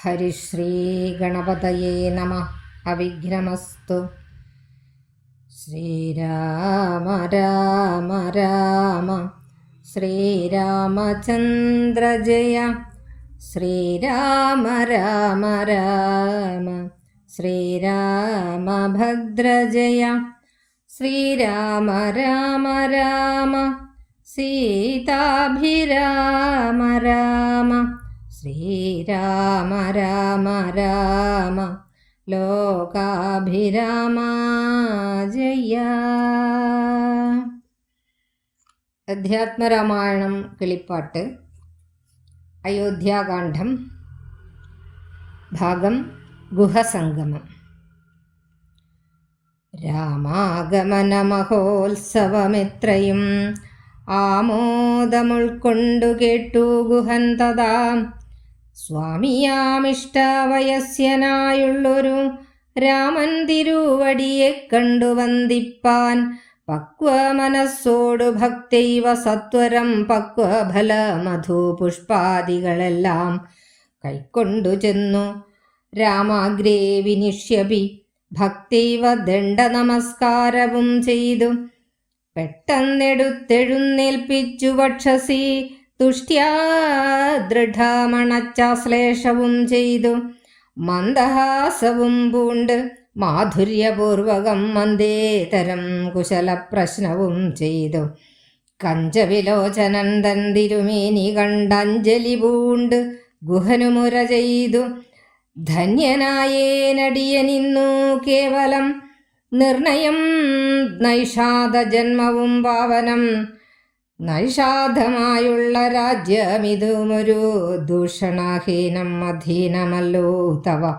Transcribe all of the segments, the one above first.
ഹരിശ്രീ ഗണപതയേ നമഃ. അവിഘ്നമസ്തു. ശ്രീരാമ രാമ രാമ ശ്രീരാമചന്ദ്ര ജയ. ശ്രീരാമ രാമ രാമ ശ്രീരാമഭദ്ര ജയ. ശ്രീരാമ രാമ രാമ സീതാഭിരാമ രാമ. ശ്രീരാമ രാമ രാമ ലോകാഭിരാമ ജയ. അധ്യാത്മരാമായണം കിളിപ്പാട്ട് അയോധ്യാകാന്ഡം ഭാഗം ഗുഹസംഗമം. രാമാഗമന മഹോത്സവമെത്രയും ആമോദമുൾക്കൊണ്ടു കേട്ടു ഗുഹൻ തഥാ. സ്വാമിയാമിഷ്ടവയസ്യനായുള്ളൊരു രാമൻ തിരുവടിയെ കണ്ടു വന്ദിപ്പാൻ പക്വമനസ്സോടു ഭക്തൈവ സത്വരം പക്വഫല മധുപുഷ്പാദികളെല്ലാം കൈക്കൊണ്ടു ചെന്നു. രാമാഗ്രേ വിനിഷ്യപി ഭക്തൈവ ദണ്ഡ നമസ്കാരവും ചെയ്തു. പെട്ടെന്നെടുത്തെഴുന്നേൽപ്പിച്ചു വക്ഷസി തുഷ്ട്യാ ദൃഢമണച്ചാശ്ലേഷവും ചെയ്തു. മന്ദഹാസവും പൂണ്ട് മാധുര്യപൂർവകം മന്ദേതരം കുശലപ്രശ്നവും ചെയ്തു. കഞ്ചവിലോചനൻ തൻ തിരുമേനി കണ്ടഞ്ജലി പൂണ്ട് ഗുഹനുമുര ചെയ്തു. ധന്യനായേനടിയനിന്നു കേവലം നിർണയം നൈഷാദ ജന്മവും പാവനം. നൈഷാദമായുള്ള രാജ്യമിതുമൊരു ദൂഷണഹീനം അധീനമല്ലോ തവ.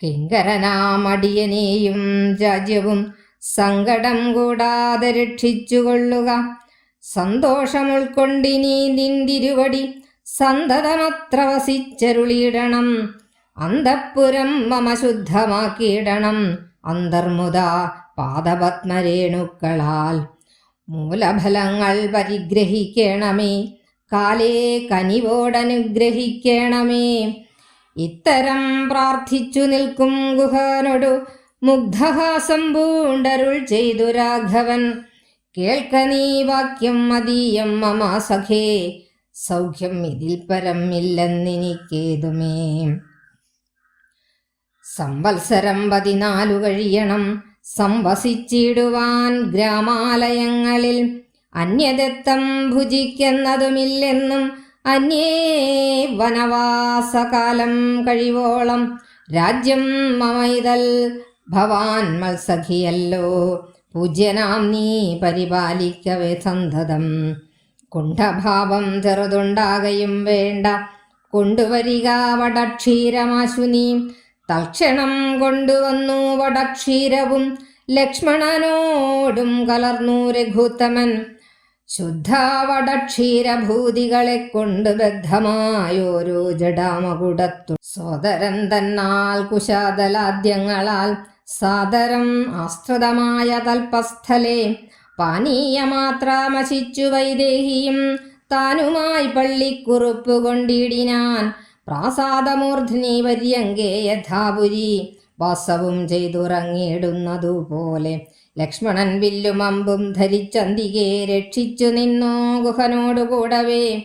കിങ്കരനാമടിയനെയും രാജ്യവും സങ്കടം കൂടാതെ രക്ഷിച്ചുകൊള്ളുക. സന്തോഷമുൾക്കൊണ്ടിനി നിന്തിരുവടി സന്തതമത്ര വസിച്ചരുളിയിടണം. അന്തഃപുരം മമ ശുദ്ധമാക്കിയിടണം. അന്തർമുദ പാദപത്മരേണുക്കളാൽ മൂലഫലങ്ങൾ പരിഗ്രഹിക്കണമേ. കാലേ കനിവോടനുഗ്രഹിക്കണമേ. ഇത്തരം പ്രാർത്ഥിച്ചു നിൽക്കും ഗുഹനോടു മുഗ്ധഹാസം പൂണ്ടരുൾ ചെയ്തു രാഘവൻ. കേൾക്ക നീ വാക്യം മതീയം മമ സഖേ. സൗഖ്യം ഇതിൽ പരം ഇല്ലെന്നെനിക്കേതുമേ. സംവത്സരം 14 കഴിയണം സംവസിച്ചിടുവാൻ ഗ്രാമാലയങ്ങളിൽ. അന്യദത്തം ഭുജിക്കുന്നതുമില്ലെന്നും അന്യേ വനവാസകാലം കഴിവോളം. രാജ്യം മമൈതൽ ഭവാൻ മത്സഖിയല്ലോ. പൂജ്യനാം നീ പരിപാലിക്കവേ സന്തതം. കുണ്ഠഭാവം ചെറുതുണ്ടാകയും വേണ്ട. കൊണ്ടുവരിക വടക്ഷീരമാശു നീ. തൽക്ഷണം കൊണ്ടുവന്നു വടക്ഷീരവും ലക്ഷ്മണനോടും കലർന്നു രഘുത്തമൻ. ശുദ്ധ വടക്ഷീരഭൂതികളെ കൊണ്ട് ബദ്ധമായോരോ ജഡാമകുടത്തു സോദരൻ തന്നാൽ കുശാദലാദ്യങ്ങളാൽ സാദരം ആശ്രിതമായ തൽപസ്ഥലെ പാനീയമാത്രാമശിച്ചു വൈദേഹിയും താനുമായി പള്ളിക്കുറുപ്പ് കൊണ്ടിടിനാൻ. പ്രാസാദമൂർധ്നി പര്യങ്കേ യഥാപുരി വാസവും ചെയ്തുറങ്ങിയിടുന്നതുപോലെ. ലക്ഷ്മണൻ വില്ലും അമ്പും ധരിച്ചന്തികെ രക്ഷിച്ചു നിന്നോ ഗുഹനോടുകൂടവേ.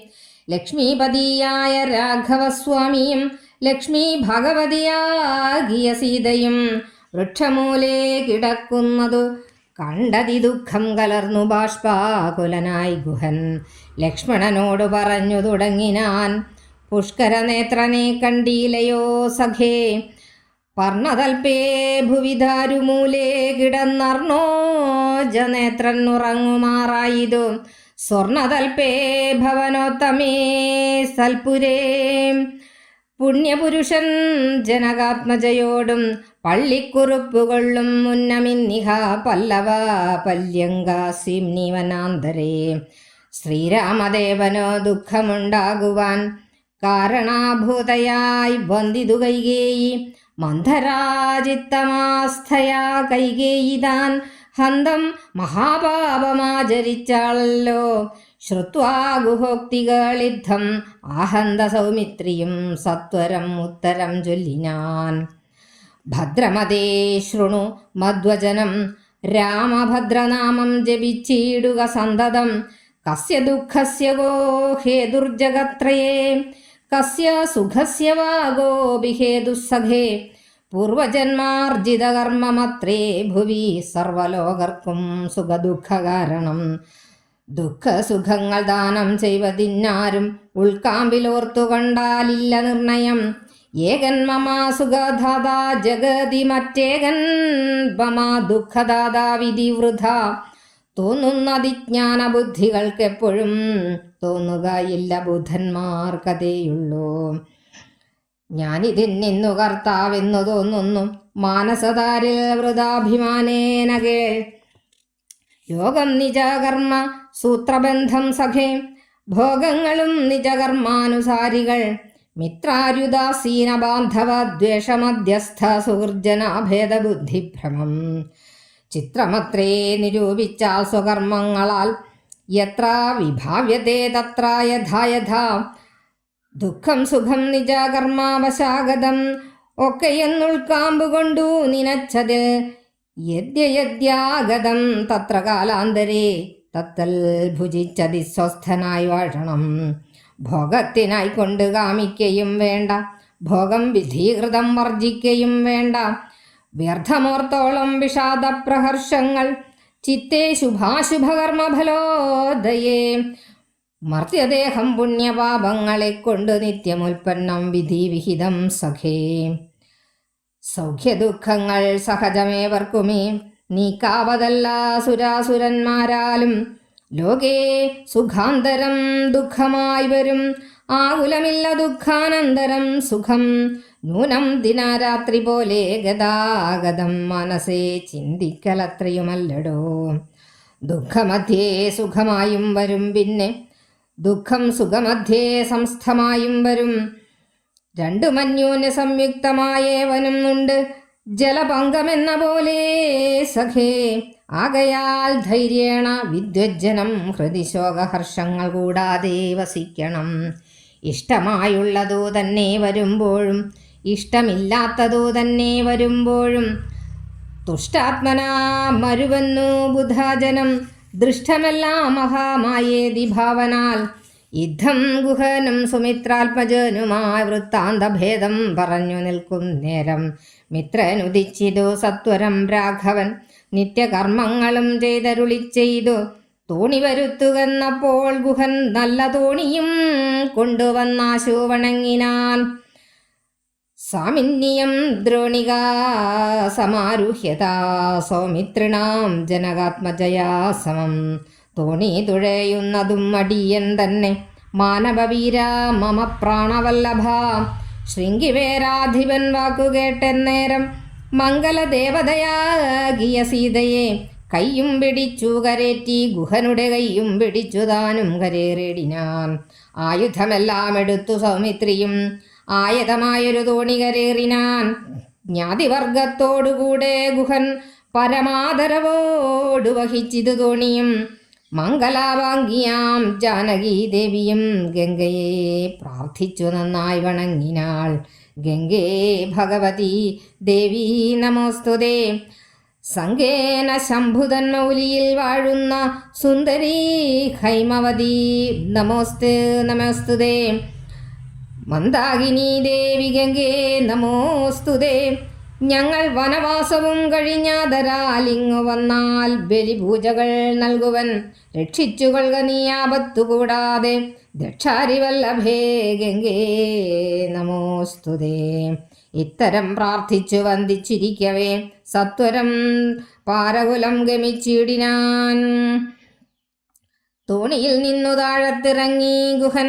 ലക്ഷ്മീപതിയായ രാഘവസ്വാമിയും ലക്ഷ്മി ഭഗവതിയാകിയ സീതയും വൃക്ഷമൂലേ കിടക്കുന്നതു കണ്ടതി ദുഃഖം കലർന്നു ബാഷ്പാകുലനായി ഗുഹൻ. ലക്ഷ്മണനോട് പറഞ്ഞു തുടങ്ങിനാൻ. പുഷ്കരനേത്രനെ കണ്ടീലയോ സഖേ. പർണതൽപേ ഭുവിധാരുമൂലേ കിടന്നർണോജനേത്രൻ ഉറങ്ങുമാറായിതു. സ്വർണതൽപേ ഭവനോത്തമേ സൽപുരേ. പുണ്യപുരുഷൻ ജനകാത്മജയോടും പള്ളിക്കുറുപ്പുകൊള്ളും മുന്നമിന്നിഹ പല്ലവ പല്യങ്കാസിംനി വനാന്തരേ. ശ്രീരാമദേവനോ ദുഃഖമുണ്ടാകുവാൻ കാരണാഭൂതയായി വന്ദിതു കൈകേയി. മന്ധരാജിത്തമാസ്ഥയാ കൈകേയി താൻ ഹന്തം മഹാപാപമാചരിച്ചാളല്ലോ. ശ്രുത്വാ ഗുഹോക്തികളിദ്ധം ആഹന്ത സൗമിത്രിയും സത്വരം ഉത്തരം ചൊല്ലിനാൻ. ഭദ്രമതേ ശൃണു മദ്വചനം, രാമഭദ്രനാമം ജപിച്ചിടുക സന്തതം. കസ്യ ദുഃഖസ്യ ഗോ ഹേതുർജഗത്രയേ, കസ്യ സുഖസ്യ വാ ഗോപി ഹേതുസ്സഖേ. പൂർവജന്മാർജിതകർമ്മമത്രേ ഭുവി സർവലോകർക്കും സുഖദുഃഖകാരണം. ദുഃഖസുഖങ്ങൾ ദാനം ചെയ്വതിന്നാരും ഉൾക്കാമ്പിലോർത്തു കണ്ടാലില്ല നിർണയം. ഏകൻ മമാ സുഖദാതാ ജഗതി മറ്റേകൻ മമാ ദുഃഖദാതാ വിധി വൃഥ. തോന്നുന്നതിജ്ഞാന ബുദ്ധികൾക്കെപ്പോഴും തോന്നുകയില്ല ബുദ്ധന്മാർക്കതേയുള്ളൂ. ഞാനിതിന്നു കർത്താവെന്നു തോന്നുന്നു മാനസതാരിൽ വൃഥാഭിമാനേന കേൾ. യോഗം നിജകർമ്മ സൂത്രബന്ധം സഖേ, ഭോഗങ്ങളും നിജകർമാനുസാരികൾ. മിത്രാരുദാസീന ബാന്ധവ ദ്വേഷമധ്യസ്ഥ സുഹൃജനാഭേദബുദ്ധിഭ്രമം. ചിത്രമത്രേ നിരൂപിച്ചാൽ സ്വകർമ്മങ്ങളാൽ യത്ര വിഭാവ്യതേ തത്ര യഥാ യഥാ. ദുഃഖം സുഖം നിജകർമാവശാഗതം ഒക്കെയെന്നുൾക്കാമ്പുകൊണ്ടു നിനച്ചതിൽ യദ്യയദ്യാഗതം തത്ര കാലാന്തരേ തത്തൽ ഭുജിച്ചതി സ്വസ്ഥനായി വാഴണം. ഭോഗത്തിനായി കൊണ്ട് കാമിക്കയും വേണ്ട, ഭോഗം വിധീകൃതം വർജിക്കയും വേണ്ട. വ്യർത്ഥമോർത്തോളം വിഷാദപ്രഹർഷങ്ങൾ ചിത്തേ ശുഭാശുഭകർമ്മഫലോദയേ. മർത്യദേഹം പുണ്യപാപങ്ങളെ കൊണ്ട് നിത്യമുൽപ്പന്നം വിധിവിഹിതം സഖേ. സൗഖ്യദുഃഖങ്ങൾ സഹജമേവർക്കുമേ നീക്കാവതല്ല സുരാസുരന്മാരാലും. ലോകേ സുഖാന്തരം ദുഃഖമായി വരും, ആകുലമില്ല ദുഃഖാനന്തരം സുഖം. നൂനം ദിനരാത്രി പോലെ ഗതാഗതം മനസ്സേ ചിന്തിക്കലത്രയുമല്ലടോ. ദുഃഖമധ്യേ സുഖമായും വരും, പിന്നെ ദുഃഖം സുഖമധ്യേ സംസ്ഥമായും വരും. രണ്ടും അന്യോന്യ സംയുക്തമായേവനും ഉണ്ട്, ജലപങ്കമെന്ന പോലെ സഖേ. ആകയാൽ ധൈര്യേണ വിദ്വജ്ജനം ഹൃദി ശോകഹർഷങ്ങൾ കൂടാതെ വസിക്കണം. ഇഷ്ടമായുള്ളതോ തന്നെ വരുമ്പോഴും ഇഷ്ടമില്ലാത്തതോ തന്നെ വരുമ്പോഴും തുഷ്ടാത്മനാ മരുവന്നു ബുധാജനം. ദൃഷ്ടമെല്ലാം മഹാമായേതി ഭാവനാൽ യുദ്ധം ഗുഹനും സുമിത്രാത്മജനുമായി വൃത്താന്തഭേദം പറഞ്ഞു നിൽക്കും നേരം. മിത്രനുദിച്ചിതു സത്വരം രാഘവൻ, നിത്യകർമ്മങ്ങളും ചെയ്തരുളി ചെയ്തു. തോണി വരുത്തുകെന്നപ്പോൾ ഗുഹൻ നല്ല തോണിയും കൊണ്ടുവന്നാശു വണങ്ങിനാൻ. സാമിന്യം ദ്രോണിക സമാരുഹ്യതാ സൗമിത്രിണാം ജനകാത്മജയാ സമം. തോണി തുഴയുന്നതും അടിയൻ തന്നെ മാനവവീര മമ പ്രാണവല്ലഭ. ശൃംഗിവേരാധിപൻ വാക്കുകേട്ടെന്നേരം മംഗലദേവതയാകിയ സീതയെ കയ്യും പിടിച്ചു കരേറ്റി ഗുഹനുടെ കയ്യും പിടിച്ചു താനും കരേറിടിനാൻ. ആയുധമെല്ലാം എടുത്തു സൗമിത്രിയും ആയതമായൊരു തോണി കരേറിനാൻ. ജ്ഞാതിവർഗത്തോടുകൂടെ ഗുഹൻ പരമാദരവോടു വഹിച്ചിതു തോണിയും. മംഗലാവാങ്കിയാം ജാനകി ദേവിയും ഗംഗയെ പ്രാർത്ഥിച്ചു നന്നായി വണങ്ങിനാൾ. ഗംഗേ ഭഗവതി ദേവി നമോസ്തുതേ. സംഗേന ശംഭുതൻ മൗലിയിൽ വാഴുന്ന സുന്ദരീ ഹൈമവതി നമോസ്തേ നമോസ്തുതേ. മന്ദാകിനി ദേവി ഗംഗേ നമോസ്തുതേ. ഞങ്ങൾ വനവാസവും കഴിഞ്ഞാതരാലിങ്ങു വന്നാൽ ബലിപൂജകൾ നൽകുവൻ. രക്ഷിച്ചുകൊള്ളുക നീ ആപത്തുകൂടാതെ. ദക്ഷാരിവല്ലഭേ ഗംഗേ നമോസ്തുതേ. ഇത്തരം പ്രാർത്ഥിച്ചു വന്ദിച്ചിരിക്കവേ സത്വരം പാരകുലം ഗമിച്ചിടിനാൻ. തോണിയിൽ നിന്നു താഴത്തിറങ്ങി ഗുഹൻ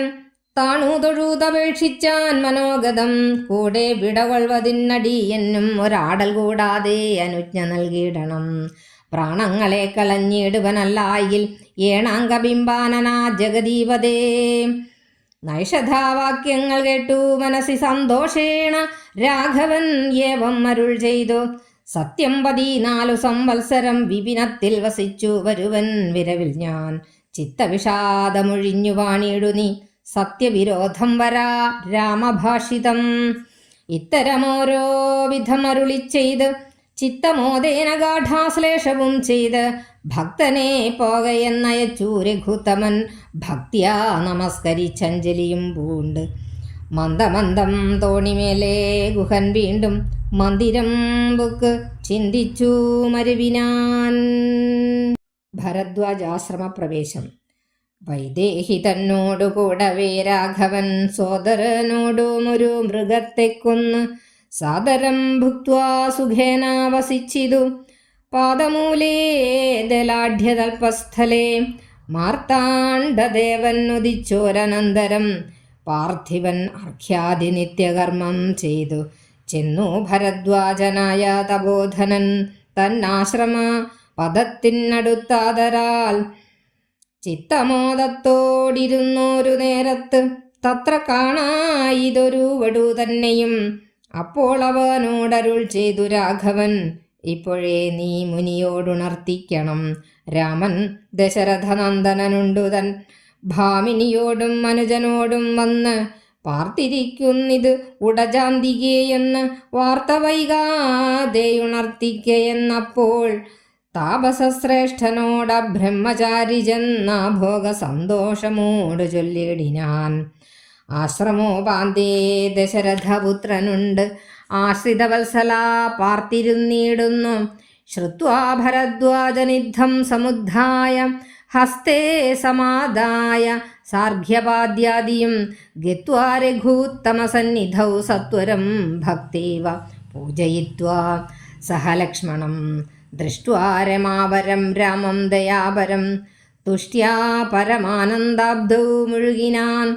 താണു തൊഴുതപേക്ഷിച്ചാൻ മനോഗതം. കൂടെ വിടകൊള്ളുവതിനടിയെന്നും ഒരാടൽ കൂടാതെ അനുജ്ഞ നൽകിയിടണം. പ്രാണങ്ങളെ കളഞ്ഞിടുവനല്ലായിൽ ഏണാംഗബിംബാനനാ ജഗദീപതേ. നൈഷധാവാക്യങ്ങൾ കേട്ടു മനസ്സി സന്തോഷേണ രാഘവൻ ഏവം അരുൾ ചെയ്തു. സത്യം 14 സംവത്സരം വിപിനത്തിൽ വസിച്ചു വരുവൻ വിരവിൽ ഞാൻ. ചിത്തവിഷാദമൊഴിഞ്ഞു വാണിയിടു നീ സത്യവിരോധം വരാ രാമഭാഷിതം. ഇത്തരമോരോ വിധം അരുളി ചെയ്ത് ചിത്തമോദേന ഗാഠാശ്ലേഷവും ചെയ്ത് ഭക്തനെ പോകയെന്നയച്ചു രഘുത്തമൻ. ഭക്തിയാ നമസ്കരിച്ചഞ്ജലിയും പൂണ്ട് മന്ദമന്ദം തോണിമേലെ ഗുഹൻ വീണ്ടും മന്ദിരം ബുക്ക് ചിന്തിച്ചു മരുവിനാൻ. ഭരദ്വാജാശ്രമപ്രവേശം. വൈദേഹി തന്നോടു കൂടവേ രാഘവൻ സോദരനോടും ഒരു മൃഗത്തെ കൊന്ന് സാദരം ഭുക്വാ സുഖേന വസിച്ചിതു. പാദമൂലേ ദലാഢ്യതൽപസ്ഥലേ മാർത്താണ്ഡദേവൻ ഉദിച്ചോരനന്തരം പാർത്ഥിവൻ അർഘ്യാദി നിത്യകർമ്മം ചെയ്തു ചെന്നു ഭരദ്വാജനായ തപോധനൻ തന്നാശ്രമ പദത്തിനടുത്താതരാൽ. ചിത്തമോദത്തോടിരുന്നോരു നേരത്ത് തത്ര കാണായിതൊരു വടു തന്നെയും. അപ്പോൾ അവനോടരുൾ ചെയ്തു രാഘവൻ, ഇപ്പോഴേ നീ മുനിയോടുണർത്തിക്കണം. രാമൻ ദശരഥനന്ദനനുണ്ടു തൻ ഭാമിനിയോടും മനുജനോടും വന്ന് പാർത്തിരിക്കുന്നിത് ഉടജാന്തികയെന്ന് വാർത്ത വൈകാതെയുണർത്തിക്കയെന്നപ്പോൾ താപസശ്രേഷ്ഠനോട ബ്രഹ്മചാരി ചെന്ന ഭോഗ സന്തോഷമോട് ചൊല്ലിടിനാൻ. ആശ്രമോപാന്തേ ദശരഥപുത്രനുണ്ട് ആശ്രിതവത്സല പാർത്തിരുന്നിടുന്നു. ശ്രുത്വാ ഭരദ്വാജനിദ്ധം സമുദ്ധായ ഹസ്തേ സമാദായ സാർഘ്യപാദ്യാദിയും ഗത്വാ രഘൂത്തമസന്നിധൗ സത്വരം ഭക്തേവ പൂജയിത്വാ സഹ ലക്ഷ്മണം ദൃഷ്ട്വാ രമാവരം രാമം ദയാപരം തുഷ്ട്യാ പരമാനന്ദാബ്ധൗ മുഴുകിനാൻ.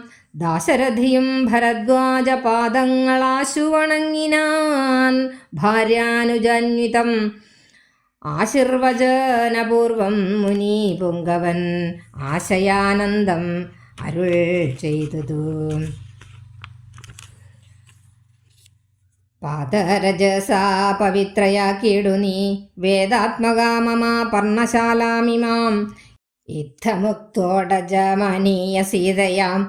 ദാശരഥിയും ഭരദ്വാജ പാദങ്ങളാശു വണങ്ങിനാൻ. ഭാര്യാനുജന്വിതം ആശീർവചനപൂർവം മുനി പുങ്കവൻ ആശയാനന്ദം അരുൾ ചെയ്തതു. പാദരജസാ പവിത്രയാക്കിയിടു നീ വേദാത്മകാ മമ പർണശാലാമിമാം. യുദ്ധമുക്തോടജമനീയ സീതയാം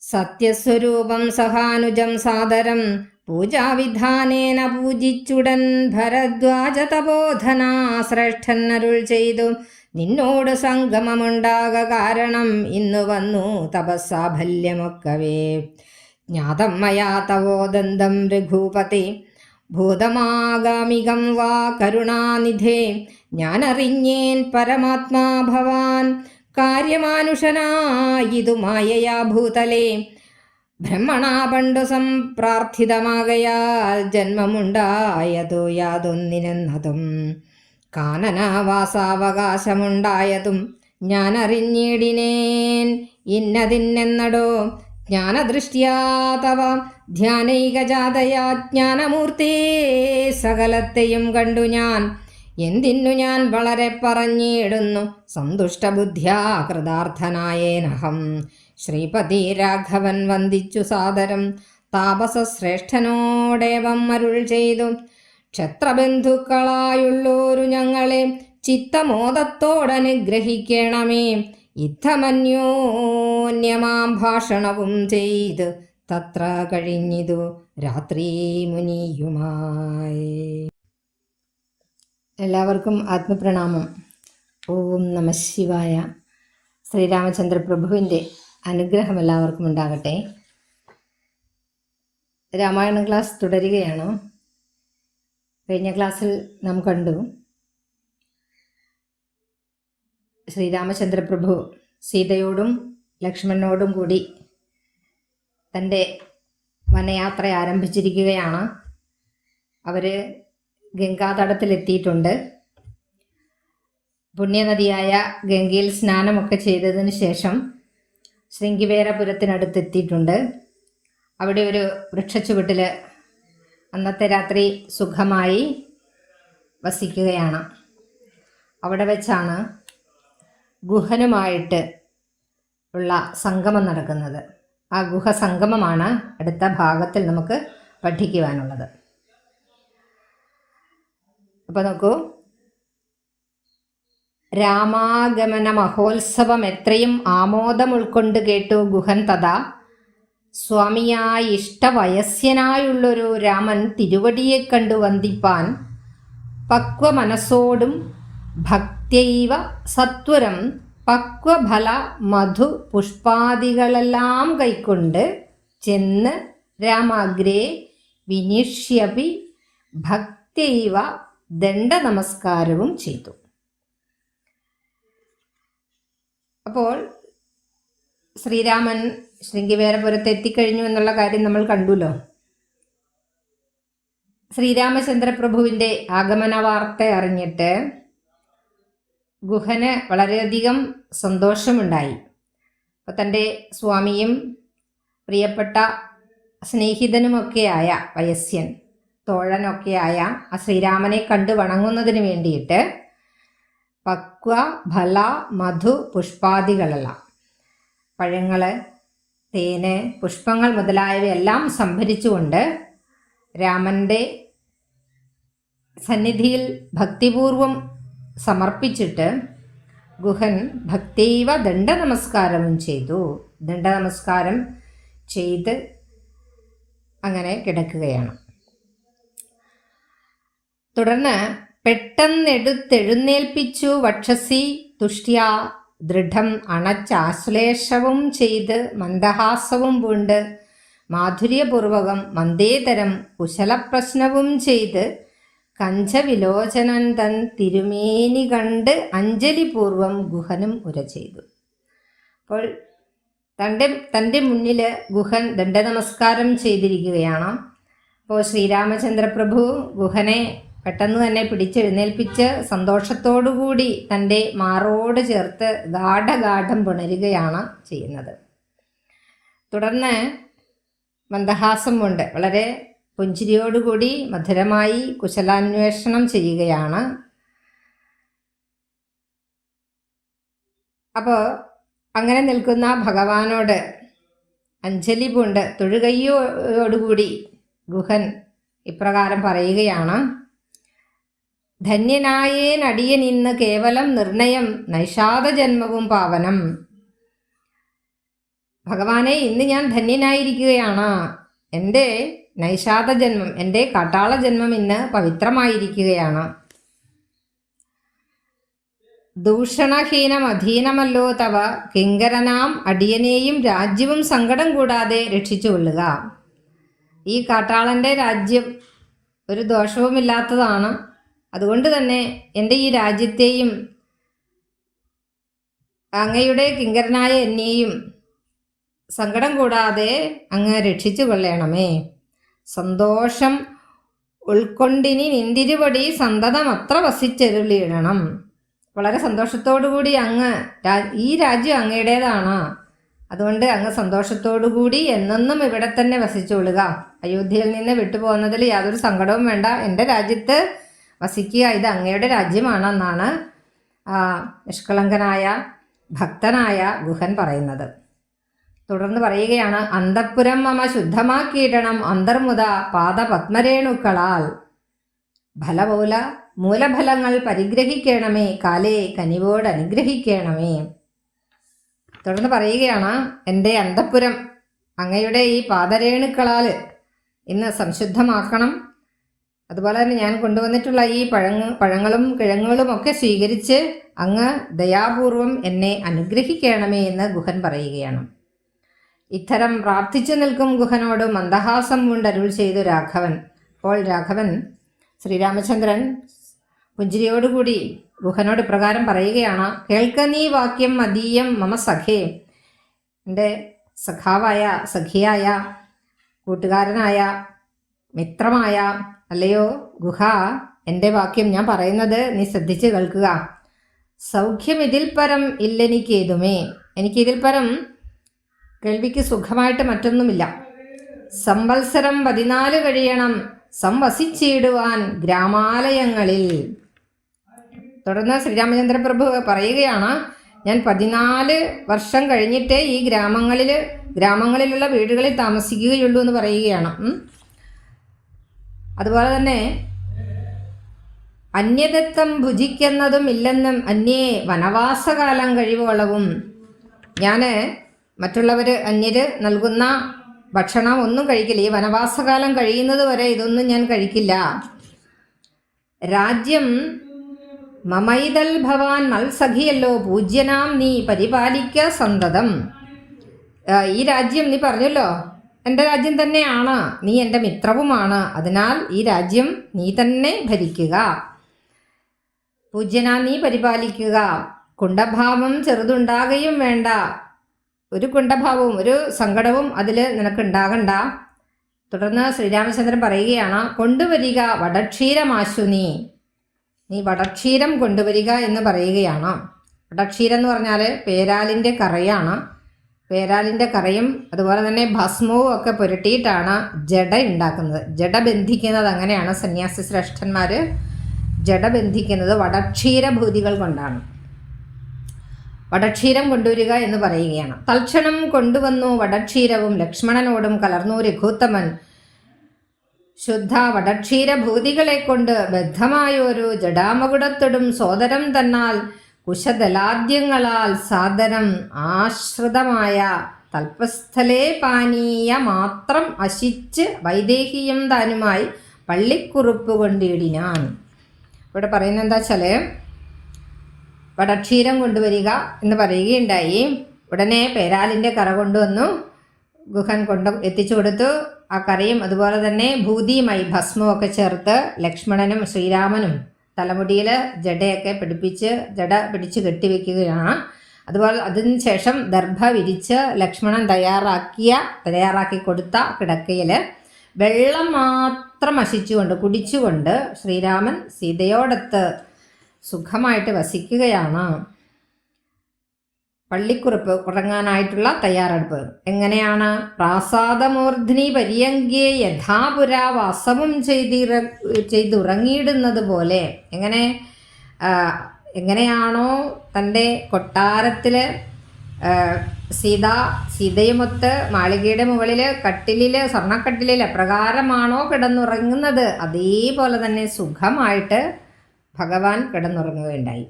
സത്യസ്വരൂപം സഹാനുജം സാദരം പൂജാവിധാനേന പൂജിച്ചുടൻ ഭരദ്വാജ തപോധനാ ശ്രേഷ്ഠൻ അരുൾ ചെയ്തു. നിന്നോട് സംഗമമുണ്ടാക കാരണം ഇന്നു വന്നു തപസ്സാഫല്യമൊക്കവേ. ജ്ഞാതം മയാ തവോദന്തം രഘൂപതി ഭൂതമാഗാമികം വാ കരുണാനിധേ. ഞാനറിഞ്ഞേൻ പരമാത്മാ ഭവാൻ കാര്യമാനുഷനായിതു മായയാ ഭൂതലേ. ബ്രഹ്മണാ പണ്ടു സംപ്രാർത്ഥിതമാകയാൽ ജന്മമുണ്ടായതു യാതൊന്നിനെന്നതും കാനനവാസാവകാശമുണ്ടായതും ഞാനറിഞ്ഞിടിനേൻ ഇന്നതിന്നെന്നടോ. ജ്ഞാനദൃഷ്ട്യാ തവ ധ്യാനൈകജാതയാ ജ്ഞാനമൂർത്തേ സകലത്തെയും കണ്ടു ഞാൻ. എന്തിനു ഞാൻ വളരെ പറഞ്ഞിടുന്നു സന്തുഷ്ടബുദ്ധ്യാ കൃതാർത്ഥനായേനഹം. ശ്രീപതി രാഘവൻ വന്ദിച്ചു സാദരം താപസശ്രേഷ്ഠനോടേവം അരുൾ ചെയ്തു. ക്ഷത്രബന്ധുക്കളായുള്ളോരു ഞങ്ങളെ ചിത്തമോദത്തോടനുഗ്രഹിക്കണമേ. യുദ്ധമന്യോന്യമാം ഭാഷണവും ചെയ്ത് തത്ര കഴിഞ്ഞിതു രാത്രി മുനിയുമായി. എല്ലാവർക്കും ആത്മപ്രണാമം. ഓം നമ ശിവായ. ശ്രീരാമചന്ദ്ര പ്രഭുവിൻ്റെ അനുഗ്രഹം എല്ലാവർക്കും ഉണ്ടാകട്ടെ. രാമായണ ക്ലാസ് തുടരുകയാണ്. കഴിഞ്ഞ ക്ലാസ്സിൽ നാം കണ്ടു ശ്രീരാമചന്ദ്ര പ്രഭു സീതയോടും ലക്ഷ്മണനോടും കൂടി തൻ്റെ വനയാത്ര ആരംഭിച്ചിരിക്കുകയാണ്. അവർ ഗംഗാതടത്തിലെത്തിയിട്ടുണ്ട്. പുണ്യനദിയായ ഗംഗയിൽ സ്നാനമൊക്കെ ചെയ്തതിന് ശേഷം ശൃംഗിവേരപുരത്തിനടുത്തെത്തിയിട്ടുണ്ട്. അവിടെ ഒരു വൃക്ഷച്ചുവട്ടിൽ അന്നത്തെ രാത്രി സുഖമായി വസിക്കുകയാണ്. അവിടെ വെച്ചാണ് ഗുഹനുമായിട്ട് ഉള്ള സംഗമം നടക്കുന്നത്. ആ ഗുഹ സംഗമമാണ് അടുത്ത ഭാഗത്തിൽ നമുക്ക് പഠിക്കുവാനുള്ളത്. അപ്പോൾ നോക്കൂ, രാമാഗമന മഹോത്സവം എത്രയും ആമോദം ഉൾക്കൊണ്ട് കേട്ടു ഗുഹൻ. തഥാ സ്വാമിയായി ഇഷ്ടവയസ്യനായുള്ളൊരു രാമൻ തിരുവടിയെ കണ്ടു വന്ദിപ്പാൻ പക്വമനസ്സോടും ഭക്ത്യൈവ സത്വരം പക്വഫല മധു പുഷ്പാദികളെല്ലാം കൈക്കൊണ്ട് ചെന്ന് രാമാഗ്രേ വിനിഷ്യപി ഭക്ത്യൈവ ദണ്ഡനമസ്കാരവും ചെയ്തു. അപ്പോൾ ശ്രീരാമൻ ശൃംഗിവേരപുരത്ത് എത്തിക്കഴിഞ്ഞു എന്നുള്ള കാര്യം നമ്മൾ കണ്ടുല്ലോ. ശ്രീരാമചന്ദ്രപ്രഭുവിൻ്റെ ആഗമന വാർത്ത അറിഞ്ഞിട്ട് ഗുഹന് വളരെയധികം സന്തോഷമുണ്ടായി. അപ്പോൾ തൻ്റെ സ്വാമിയും പ്രിയപ്പെട്ട സ്നേഹിതനുമൊക്കെയായ വയസ്യൻ തോഴനൊക്കെയായ ആ ശ്രീരാമനെ കണ്ടു വണങ്ങുന്നതിന് വേണ്ടിയിട്ട് പക്വ ഫല മധു പുഷ്പാദികളെല്ലാം പഴങ്ങൾ, തേന്, പുഷ്പങ്ങൾ മുതലായവയെല്ലാം സംഭരിച്ചുകൊണ്ട് രാമൻ്റെ സന്നിധിയിൽ ഭക്തിപൂർവം സമർപ്പിച്ചിട്ട് ഗുഹൻ ഭക്തൈവ ദണ്ഡനമസ്കാരവും ചെയ്തു. ദണ്ഡനമസ്കാരം ചെയ്ത് അങ്ങനെ കിടക്കുകയാണ്. തുടർന്ന് പെട്ടെന്നെടുത്തെഴുന്നേൽപ്പിച്ചു വക്ഷസി തുഷ്ട്യാ ദൃഢം അണച്ചാശ്ലേഷവും ചെയ്ത് മന്ദഹാസവും പൂണ്ട് മാധുര്യപൂർവകം മന്ദേതരം കുശലപ്രശ്നവും ചെയ്ത് കഞ്ചവിലോചനൻ തൻ തിരുമേനി കണ്ട് അഞ്ജലിപൂർവം ഗുഹനും ഉര ചെയ്തു. അപ്പോൾ തൻ്റെ മുന്നിൽ ഗുഹൻ ദണ്ഡനമസ്കാരം ചെയ്തിരിക്കുകയാണ്. അപ്പോൾ ശ്രീരാമചന്ദ്രപ്രഭു ഗുഹനെ പെട്ടെന്ന് തന്നെ പിടിച്ചെഴുന്നേൽപ്പിച്ച് സന്തോഷത്തോടുകൂടി തൻ്റെ മാറോട് ചേർത്ത് ഗാഠഗാഠം പുണരുകയാണ് ചെയ്യുന്നത്. തുടർന്ന് മന്ദഹാസം കൊണ്ട് വളരെ പുഞ്ചിരിയോടുകൂടി മധുരമായി കുശലാന്വേഷണം ചെയ്യുകയാണ്. അപ്പോൾ അങ്ങനെ നിൽക്കുന്ന ഭഗവാനോട് അഞ്ജലി പൂണ്ട് തൊഴുകൈയോടുകൂടി ഗുഹൻ ഇപ്രകാരം പറയുകയാണ്: ധന്യനായേനടിയനിന്ന് കേവലം നിർണയം നൈഷാദജന്മവും പാവനം. ഭഗവാനെ, ഇന്ന് ഞാൻ ധന്യനായിരിക്കുകയാണ്. എൻ്റെ നൈഷാദജന്മം, എൻ്റെ കാട്ടാളജന്മം ഇന്ന് പവിത്രമായിരിക്കുകയാണ്. ദൂഷണഹീനം അധീനമല്ലോ തവ കിങ്കരനാം അടിയനെയും രാജ്യവും സങ്കടം കൂടാതെ രക്ഷിച്ചുകൊള്ളുക. ഈ കാട്ടാളൻ്റെ രാജ്യം ഒരു ദോഷവുമില്ലാത്തതാണ്. അതുകൊണ്ട് തന്നെ എൻ്റെ ഈ രാജ്യത്തെയും അങ്ങയുടെ കിങ്കരനായ എന്നെയും സങ്കടം കൂടാതെ അങ്ങ് രക്ഷിച്ചു കൊള്ളണമേ. സന്തോഷം ഉൾക്കൊണ്ടിനി നിന്തിരുവടി സന്തതം അത്ര വസിച്ചെരുളിയിടണം. വളരെ സന്തോഷത്തോടുകൂടി അങ്ങ് ഈ രാജ്യം അങ്ങയുടേതാണ്. അതുകൊണ്ട് അങ്ങ് സന്തോഷത്തോടുകൂടി എന്നെന്നും ഇവിടെ തന്നെ വസിച്ചുകൊള്ളുക. അയോധ്യയിൽ നിന്ന് വിട്ടുപോകുന്നതിൽ യാതൊരു സങ്കടവും വേണ്ട. എൻ്റെ രാജ്യത്ത് വസിക്കുക, ഇത് അങ്ങയുടെ രാജ്യമാണെന്നാണ് നിഷ്കളങ്കനായ ഭക്തനായ ഗുഹൻ പറയുന്നത്. തുടർന്ന് പറയുകയാണ്: അന്തഃപുരം മമ ശുദ്ധമാക്കിയിടണം അന്തർമുത പാദപത്മരേണുക്കളാൽ മൂലഫലങ്ങൾ പരിഗ്രഹിക്കണമേ, കാലേ കനിവോട് അനുഗ്രഹിക്കണമേ. തുടർന്ന് പറയുകയാണ്: എൻ്റെ അന്തഃപുരം അങ്ങയുടെ ഈ പാദരേണുക്കളാൽ ഇന്ന് സംശുദ്ധമാക്കണം. അതുപോലെ തന്നെ ഞാൻ കൊണ്ടുവന്നിട്ടുള്ള ഈ പഴങ്ങളും കിഴങ്ങുകളും ഒക്കെ സ്വീകരിച്ച് അങ്ങ് ദയാപൂർവം എന്നെ അനുഗ്രഹിക്കണമേ എന്ന് ഗുഹൻ പറയുകയാണ്. ഇത്തരം പ്രാർത്ഥിച്ചു നിൽക്കും ഗുഹനോട് മന്ദഹാസം കൊണ്ടരുൾ ചെയ്തു രാഘവൻ. അപ്പോൾ രാഘവൻ ശ്രീരാമചന്ദ്രൻ പുഞ്ചിരിയോടുകൂടി ഗുഹനോട് ഇപ്രകാരം പറയുകയാണ്: കേൾക്ക നീ വാക്യം മദീയം മമ സഖേ. എൻ്റെ സഖാവായ, സഖിയായ, കൂട്ടുകാരനായ, മിത്രമായ അല്ലയോ ഗുഹ, എൻ്റെ വാക്യം ഞാൻ പറയുന്നത് നീ ശ്രദ്ധിച്ച് കേൾക്കുക. സൗഖ്യം ഇതിൽ പരം ഇല്ലെനിക്കേതുമേ. എനിക്കിതിൽ പരം കേൾവിക്ക് സുഖമായിട്ട് മറ്റൊന്നുമില്ല. സംവത്സരം 14 കഴിയണം സംവസിച്ചിടുവാൻ ഗ്രാമാലയങ്ങളിൽ. തുടർന്ന് ശ്രീരാമചന്ദ്രപ്രഭു പറയുകയാണ്: ഞാൻ 14 വർഷം കഴിഞ്ഞിട്ടേ ഈ ഗ്രാമങ്ങളിലുള്ള വീടുകളിൽ താമസിക്കുകയുള്ളൂ എന്ന് പറയുകയാണ്. അതുപോലെ തന്നെ അന്യദത്തം ഭുജിക്കുന്നതും ഇല്ലെന്നും അന്യേ വനവാസകാലം കഴിവോളവും. ഞാൻ മറ്റുള്ളവർ അന്യർ നൽകുന്ന ഭക്ഷണം ഒന്നും കഴിക്കില്ല. ഈ വനവാസകാലം കഴിയുന്നത് വരെ ഇതൊന്നും ഞാൻ കഴിക്കില്ല. രാജ്യം മമൈതൽ ഭവാൻ മത്സഖിയല്ലോ പൂജ്യനാം നീ പരിപാലിക്ക സന്തതം. ഈ രാജ്യം നീ പറഞ്ഞല്ലോ എൻ്റെ രാജ്യം തന്നെയാണ്, നീ എൻ്റെ മിത്രവുമാണ്, അതിനാൽ ഈ രാജ്യം നീ തന്നെ ഭരിക്കുക. പൂജ്യനാം നീ പരിപാലിക്കുക. കുണ്ഠഭാവം ചെറുതുണ്ടാകുകയും വേണ്ട. ഒരു കുണ്ഠഭാവവും ഒരു സങ്കടവും അതിൽ നിനക്കുണ്ടാകണ്ട. തുടർന്ന് ശ്രീരാമചന്ദ്രൻ പറയുകയാണ്, കൊണ്ടുവരിക വടക്ഷീരമാശു നീ വടക്ഷീരം കൊണ്ടുവരിക എന്ന് പറയുകയാണ്. വടക്ഷീരം എന്ന് പറഞ്ഞാൽ പേരാലിൻ്റെ കറയാണ്. പേരാലിൻ്റെ കറയും അതുപോലെ തന്നെ ഭസ്മവും ഒക്കെ പുരട്ടിയിട്ടാണ് ജട ഉണ്ടാക്കുന്നത്. ജട ബന്ധിക്കുന്നത് അങ്ങനെയാണ്. സന്യാസി ശ്രേഷ്ഠന്മാർ ജട ബന്ധിക്കുന്നത് വടക്ഷീരഭൂതികൾ കൊണ്ടാണ്. വടക്ഷീരം കൊണ്ടുവരിക എന്ന് പറയുകയാണ്. തൽക്ഷണം കൊണ്ടുവന്നു വടക്ഷീരവും ലക്ഷ്മണനോടും കലർന്നു രഘുത്തമൻ. ശുദ്ധ വടക്ഷീരഭൂതികളെ കൊണ്ട് ബദ്ധമായൊരു ജടാമകുടത്തൊടും സോദരം തന്നാൽ കുശദലാദ്യങ്ങളാൽ സാദരം ആശ്രിതമായ തൽപസ്ഥലേ പാനീയ മാത്രം അശിച്ച് വൈദേഹിയും താനുമായി പള്ളിക്കുറുപ്പ് കൊണ്ടിടിനാൻ. ഇവിടെ പറയുന്നത് എന്താ വെച്ചാൽ വടക്ഷീരം കൊണ്ടുവരിക എന്ന് പറയുകയുണ്ടായി. ഉടനെ പേരാലിൻ്റെ കറ കൊണ്ടുവന്നു ഗുഹൻ എത്തിച്ചു കൊടുത്തു. ആ കറയും അതുപോലെ തന്നെ ഭൂതിയുമായി ഭസ്മവും ഒക്കെ ചേർത്ത് ലക്ഷ്മണനും ശ്രീരാമനും തലമുടിയിൽ ജടയൊക്കെ ജട പിടിച്ച് കെട്ടിവെക്കുകയാണ്. അതുപോലെ അതിനുശേഷം ദർഭ വിരിച്ച് ലക്ഷ്മണൻ തയ്യാറാക്കി കൊടുത്ത കിടക്കയിൽ വെള്ളം മാത്രം കുടിച്ചുകൊണ്ട് ശ്രീരാമൻ സീതയോടൊത്ത് സുഖമായിട്ട് വസിക്കുകയാണ്. പള്ളിക്കുറിപ്പ് ഉറങ്ങാനായിട്ടുള്ള തയ്യാറെടുപ്പ് എങ്ങനെയാണ്? പ്രാസാദമൂർധ്നി പര്യങ്കേ യഥാപുര വാസവും ചെയ്തുറങ്ങിയിടുന്നത് പോലെ. എങ്ങനെയാണോ തൻ്റെ കൊട്ടാരത്തിൽ സീതയുമൊത്ത് മാളികയുടെ മുകളിൽ സ്വർണ്ണക്കട്ടിലിൽ എപ്രകാരമാണോ കിടന്നുറങ്ങുന്നത് അതേപോലെ തന്നെ സുഖമായിട്ട് ഭഗവാൻ കിടന്നുറങ്ങുകയുണ്ടായി.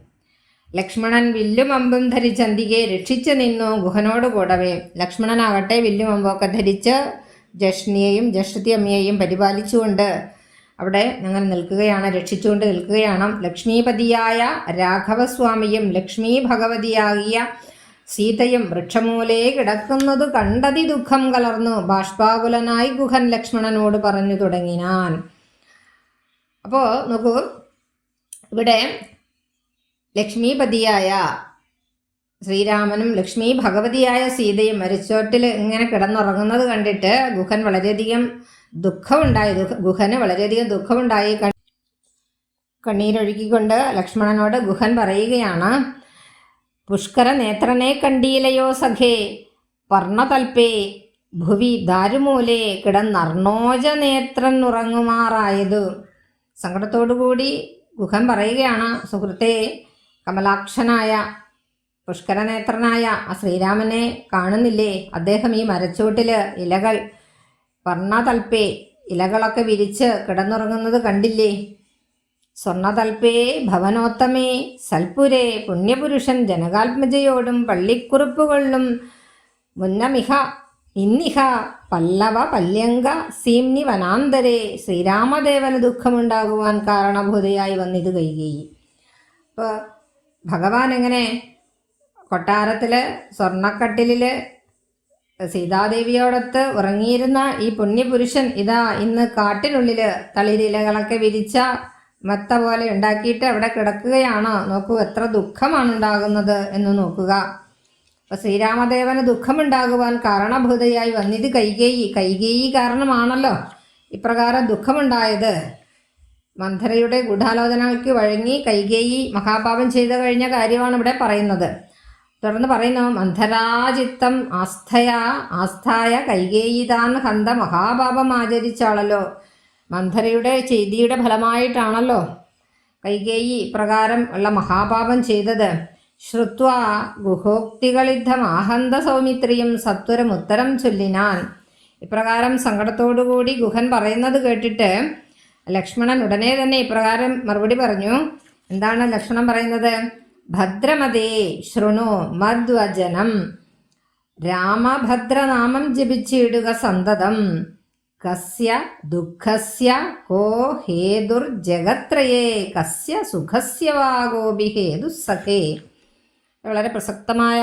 ലക്ഷ്മണൻ വില്ലും അമ്പും ധരിച്ച് അന്തികെ രക്ഷിച്ചു നിന്നു ഗുഹനോട് കൂടവേ. ലക്ഷ്മണനാകട്ടെ വില്ലും അമ്പൊക്കെ ധരിച്ച് ജ്യേഷ്ഠിയെയും ജ്യേഷ്ഠത്തിയമ്മയെയും പരിപാലിച്ചുകൊണ്ട് അവിടെ ഞങ്ങൾ രക്ഷിച്ചുകൊണ്ട് നിൽക്കുകയാണ്. ലക്ഷ്മീപതിയായ രാഘവസ്വാമിയും ലക്ഷ്മീ ഭഗവതിയാകിയ സീതയും വൃക്ഷമൂലേ കിടക്കുന്നത് കണ്ടതി ദുഃഖം കലർന്നു ബാഷ്പാകുലനായി ഗുഹൻ ലക്ഷ്മണനോട് പറഞ്ഞു തുടങ്ങിനാൻ. അപ്പോൾ നോക്കൂ, ഇവിടെ ലക്ഷ്മീപതിയായ ശ്രീരാമനും ലക്ഷ്മി ഭഗവതിയായ സീതയും മരിച്ചോട്ടിൽ ഇങ്ങനെ കിടന്നുറങ്ങുന്നത് കണ്ടിട്ട് ഗുഹന് വളരെയധികം ദുഃഖമുണ്ടായി. കണ്ണീരൊഴുക്കിക്കൊണ്ട് ലക്ഷ്മണനോട് ഗുഹൻ പറയുകയാണ്, പുഷ്കര നേത്രനെ കണ്ടീലയോ സഖേ പർണതൽപേ ഭുവി ദാരുമൂലേ കിടന്നർണോജ നേത്രൻ ഉറങ്ങുമാറായതു. സങ്കടത്തോടുകൂടി ഗുഹൻ പറയുകയാണ്, സുഹൃത്തെ, കമലാക്ഷനായ പുഷ്കരനേത്രനായ ആ ശ്രീരാമനെ കാണുന്നില്ലേ? അദ്ദേഹം ഈ മരച്ചോട്ടിൽ വർണ്ണതൽപ്പേ ഇലകളൊക്കെ വിരിച്ച് കിടന്നുറങ്ങുന്നത് കണ്ടില്ലേ? സ്വർണ്ണതൽപ്പേ ഭവനോത്തമേ സൽപുരേ പുണ്യപുരുഷൻ ജനകാത്മജയോടും പള്ളിക്കുറിപ്പുകളിലും ഇന്നിഹ പല്ലവ പല്യങ്ക സീംനി വനാന്തരേ ശ്രീരാമദേവന് ദുഃഖമുണ്ടാകുവാൻ കാരണഭൂതയായി വന്നിത് കൈകേയി. ഇപ്പോൾ ഭഗവാൻ എങ്ങനെ കൊട്ടാരത്തിൽ സ്വർണ്ണക്കട്ടിലിൽ സീതാദേവിയോടൊത്ത് ഉറങ്ങിയിരുന്ന ഈ പുണ്യപുരുഷൻ ഇതാ ഇന്ന് കാട്ടിനുള്ളിൽ തളിരിലകളൊക്കെ വിരിച്ച മെത്ത പോലെ ഉണ്ടാക്കിയിട്ട് അവിടെ കിടക്കുകയാണ്. നോക്കൂ, എത്ര ദുഃഖമാണ് ഉണ്ടാകുന്നത് എന്ന് നോക്കുക. അപ്പോൾ ശ്രീരാമദേവന് ദുഃഖമുണ്ടാകുവാൻ കാരണഭൂതയായി വന്നിത് കൈകേയി കാരണമാണല്ലോ ഇപ്രകാരം ദുഃഖമുണ്ടായത്. മന്ധരയുടെ ഗൂഢാലോചനകൾക്ക് വഴങ്ങി കൈകേയി മഹാപാപം ചെയ്തു കഴിഞ്ഞ കാര്യമാണ് ഇവിടെ പറയുന്നത്. തുടർന്ന് പറയുന്നു, മന്ധരാചിത്തം ആസ്ഥായ കൈകേയിതാൻ ഹന്ത മഹാപാപം ആചരിച്ചാളല്ലോ. മന്ധരയുടെ ചെയ്തിയുടെ ഫലമായിട്ടാണല്ലോ കൈകേയി ഇപ്രകാരം ഉള്ള മഹാപാപം ചെയ്തത്. ശ്രുത്വ ഗുഹോക്തികളിദ്ധം ആഹന്ത സൗമിത്രിയും സത്വരം ഉത്തരം ചൊല്ലിനാൻ. ഇപ്രകാരം സങ്കടത്തോടുകൂടി ഗുഹൻ പറയുന്നത് കേട്ടിട്ട് ലക്ഷ്മണൻ ഉടനെ തന്നെ ഇപ്രകാരം മറുപടി പറഞ്ഞു. എന്താണ് ലക്ഷ്മണൻ പറയുന്നത്? ഭദ്രമതേ ശൃണു മദ്വചനം, രാമഭദ്രനാമം ജപിച്ചിടുക സന്തതം, കസ്യ ദുഃഖസ്യ കോ ഹേതുർജഗത്രയേ, കസ്യ സുഖസ്യ വാ ഗോപി ഹേതുസഖേ. വളരെ പ്രസക്തമായ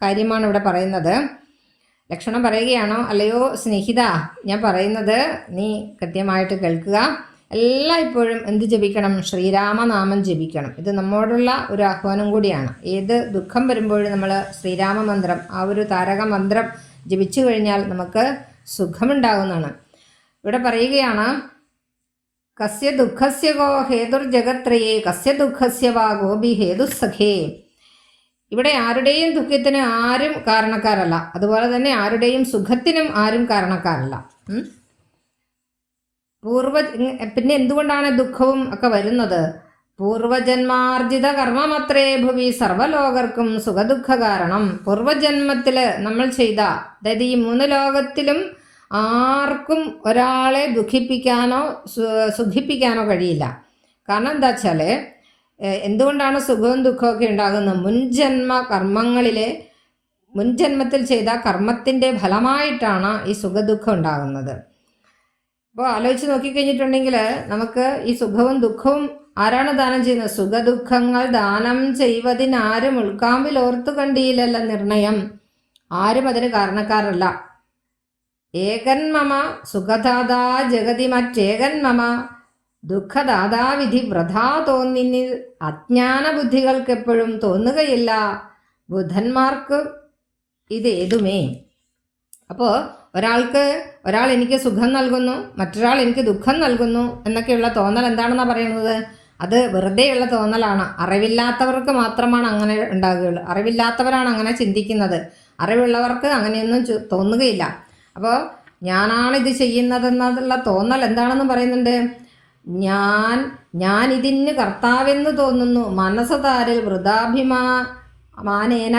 കാര്യമാണ് ഇവിടെ പറയുന്നത്. ലക്ഷ്മണൻ പറയുകയാണോ, അല്ലയോ സ്നേഹിത, ഞാൻ പറയുന്നത് നീ കൃത്യമായിട്ട് കേൾക്കുക. എല്ലായ്പ്പോഴും എന്ത് ജപിക്കണം? ശ്രീരാമനാമം ജപിക്കണം. ഇത് നമ്മോടുള്ള ഒരു ആഹ്വാനം കൂടിയാണ്. ഏത് ദുഃഖം വരുമ്പോഴും നമ്മൾ ശ്രീരാമ മന്ത്രം, ആ ഒരു താരക മന്ത്രം ജപിച്ചു കഴിഞ്ഞാൽ നമുക്ക് സുഖമുണ്ടാകുന്നതാണ്. ഇവിടെ പറയുകയാണ്, കസ്യ ദുഃഖസ്യ ഗോ ഹേതുർജഗത്രയേ, കസ്യ ദുഃഖസ്യ വാ ഗോപി ഹേതുസഖേ. ഇവിടെ ആരുടെയും ദുഃഖത്തിന് ആരും കാരണക്കാരല്ല, അതുപോലെ തന്നെ ആരുടെയും സുഖത്തിനും ആരും കാരണക്കാരല്ല. പിന്നെ എന്തുകൊണ്ടാണ് ദുഃഖവും ഒക്കെ വരുന്നത്? പൂർവജന്മാർജിത കർമ്മമത്രേ ഭുവി സർവ്വലോകർക്കും സുഖദുഃഖ കാരണം. പൂർവജന്മത്തിൽ നമ്മൾ ചെയ്ത, അതായത് ഈ 3 ലോകത്തിലും ആർക്കും ഒരാളെ ദുഃഖിപ്പിക്കാനോ സുഖിപ്പിക്കാനോ കഴിയില്ല. കാരണം എന്താ വെച്ചാൽ, എന്തുകൊണ്ടാണ് സുഖവും ദുഃഖമൊക്കെ ഉണ്ടാകുന്നത്? മുൻജന്മത്തിൽ ചെയ്ത കർമ്മത്തിൻ്റെ ഫലമായിട്ടാണ് ഈ സുഖദുഃഖം ഉണ്ടാകുന്നത്. അപ്പോൾ ആലോചിച്ച് നോക്കിക്കഴിഞ്ഞിട്ടുണ്ടെങ്കിൽ നമുക്ക് ഈ സുഖവും ദുഃഖവും ആരാണ് ദാനം ചെയ്യുന്നത്? സുഖദുഃഖങ്ങൾ ദാനം ചെയ്വതിനാരും ഉൾക്കാമ്പിൽ ഓർത്തു കണ്ടിയില്ലല്ല നിർണയം. ആരും അതിന് കാരണക്കാരല്ല. ഏകൻ മമ സുഖദാതാ ജഗതി മറ്റേകൻ മമ ദുഃഖദാതാവിധി വ്രതാ തോന്നിനിൽ അജ്ഞാന ബുദ്ധികൾക്കെപ്പോഴും തോന്നുകയില്ല, ബുദ്ധന്മാർക്ക് ഇതേതുമേ. അപ്പോൾ ഒരാൾ എനിക്ക് സുഖം നൽകുന്നു, മറ്റൊരാൾ എനിക്ക് ദുഃഖം നൽകുന്നു എന്നൊക്കെയുള്ള തോന്നൽ എന്താണെന്നാണ് പറയുന്നത്? അത് വെറുതെയുള്ള തോന്നലാണ്. അറിവില്ലാത്തവർക്ക് മാത്രമാണ് അങ്ങനെ ഉണ്ടാകുകയുള്ളൂ. അറിവില്ലാത്തവരാണ് അങ്ങനെ ചിന്തിക്കുന്നത്. അറിവുള്ളവർക്ക് അങ്ങനെയൊന്നും തോന്നുകയില്ല. അപ്പോൾ ഞാനാണിത് ചെയ്യുന്നതെന്നുള്ള തോന്നൽ എന്താണെന്ന് പറയുന്നുണ്ട്. ഞാൻ ഇതിന് കർത്താവെന്ന് തോന്നുന്നു. മനസ്സതാരിൽ വൃഥാഭിമാനേന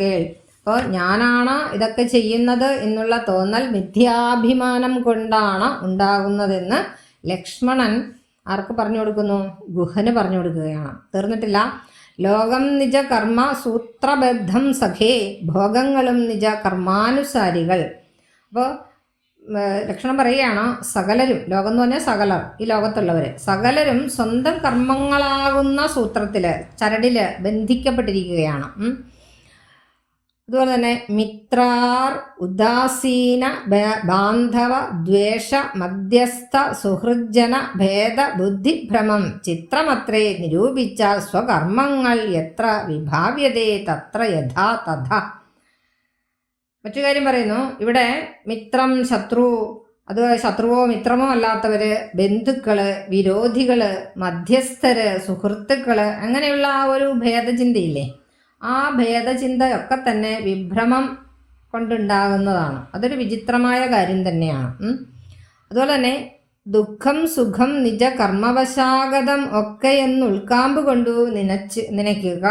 കേൾ. അപ്പോൾ ഞാനാണ് ഇതൊക്കെ ചെയ്യുന്നത് എന്നുള്ള തോന്നൽ മിഥ്യാഭിമാനം കൊണ്ടാണ് ഉണ്ടാകുന്നതെന്ന് ലക്ഷ്മണൻ ആർക്ക് പറഞ്ഞു കൊടുക്കുന്നു? ഗുഹന് പറഞ്ഞു കൊടുക്കുകയാണ്. തീർന്നിട്ടില്ല. ലോകം നിജ കർമ്മ സൂത്രബദ്ധം സഖേ, ഭോഗങ്ങളും നിജ കർമാനുസാരികൾ. അപ്പോൾ ലക്ഷണം പറയുകയാണ്, സകലരും, ലോകം എന്ന് പറഞ്ഞാൽ സകലർ, ഈ ലോകത്തുള്ളവർ സകലരും സ്വന്തം കർമ്മങ്ങളാകുന്ന സൂത്രത്തിൽ, ചരടിൽ ബന്ധിക്കപ്പെട്ടിരിക്കുകയാണ്. അതുപോലെ തന്നെ മിത്രാർ ഉദാസീന ബാന്ധവ ദ്വേഷ മധ്യസ്ഥ സുഹൃജ്ജന ഭേദ ബുദ്ധിഭ്രമം ചിത്രമത്രേ നിരൂപിച്ചാൽ സ്വകർമ്മങ്ങൾ എത്ര വിഭാവ്യതേ തത്ര യഥാ തഥാ. മറ്റു കാര്യം പറയുന്നു ഇവിടെ. മിത്രം ശത്രു, അത് ശത്രുവോ മിത്രമോ അല്ലാത്തവർ, ബന്ധുക്കൾ, വിരോധികൾ, മധ്യസ്ഥർ, സുഹൃത്തുക്കൾ, അങ്ങനെയുള്ള ആ ഒരു ഭേദചിന്തയില്ലേ, ആ ഭേദചിന്തയൊക്കെ തന്നെ വിഭ്രമം കൊണ്ടുണ്ടാകുന്നതാണ്. അതൊരു വിചിത്രമായ കാര്യം തന്നെയാണ്. അതുപോലെ തന്നെ ദുഃഖം സുഖം നിജ കർമ്മവശാഗതം ഒക്കെ എന്ന് ഉൾക്കാമ്പ് കൊണ്ടു നനയ്ക്കുക.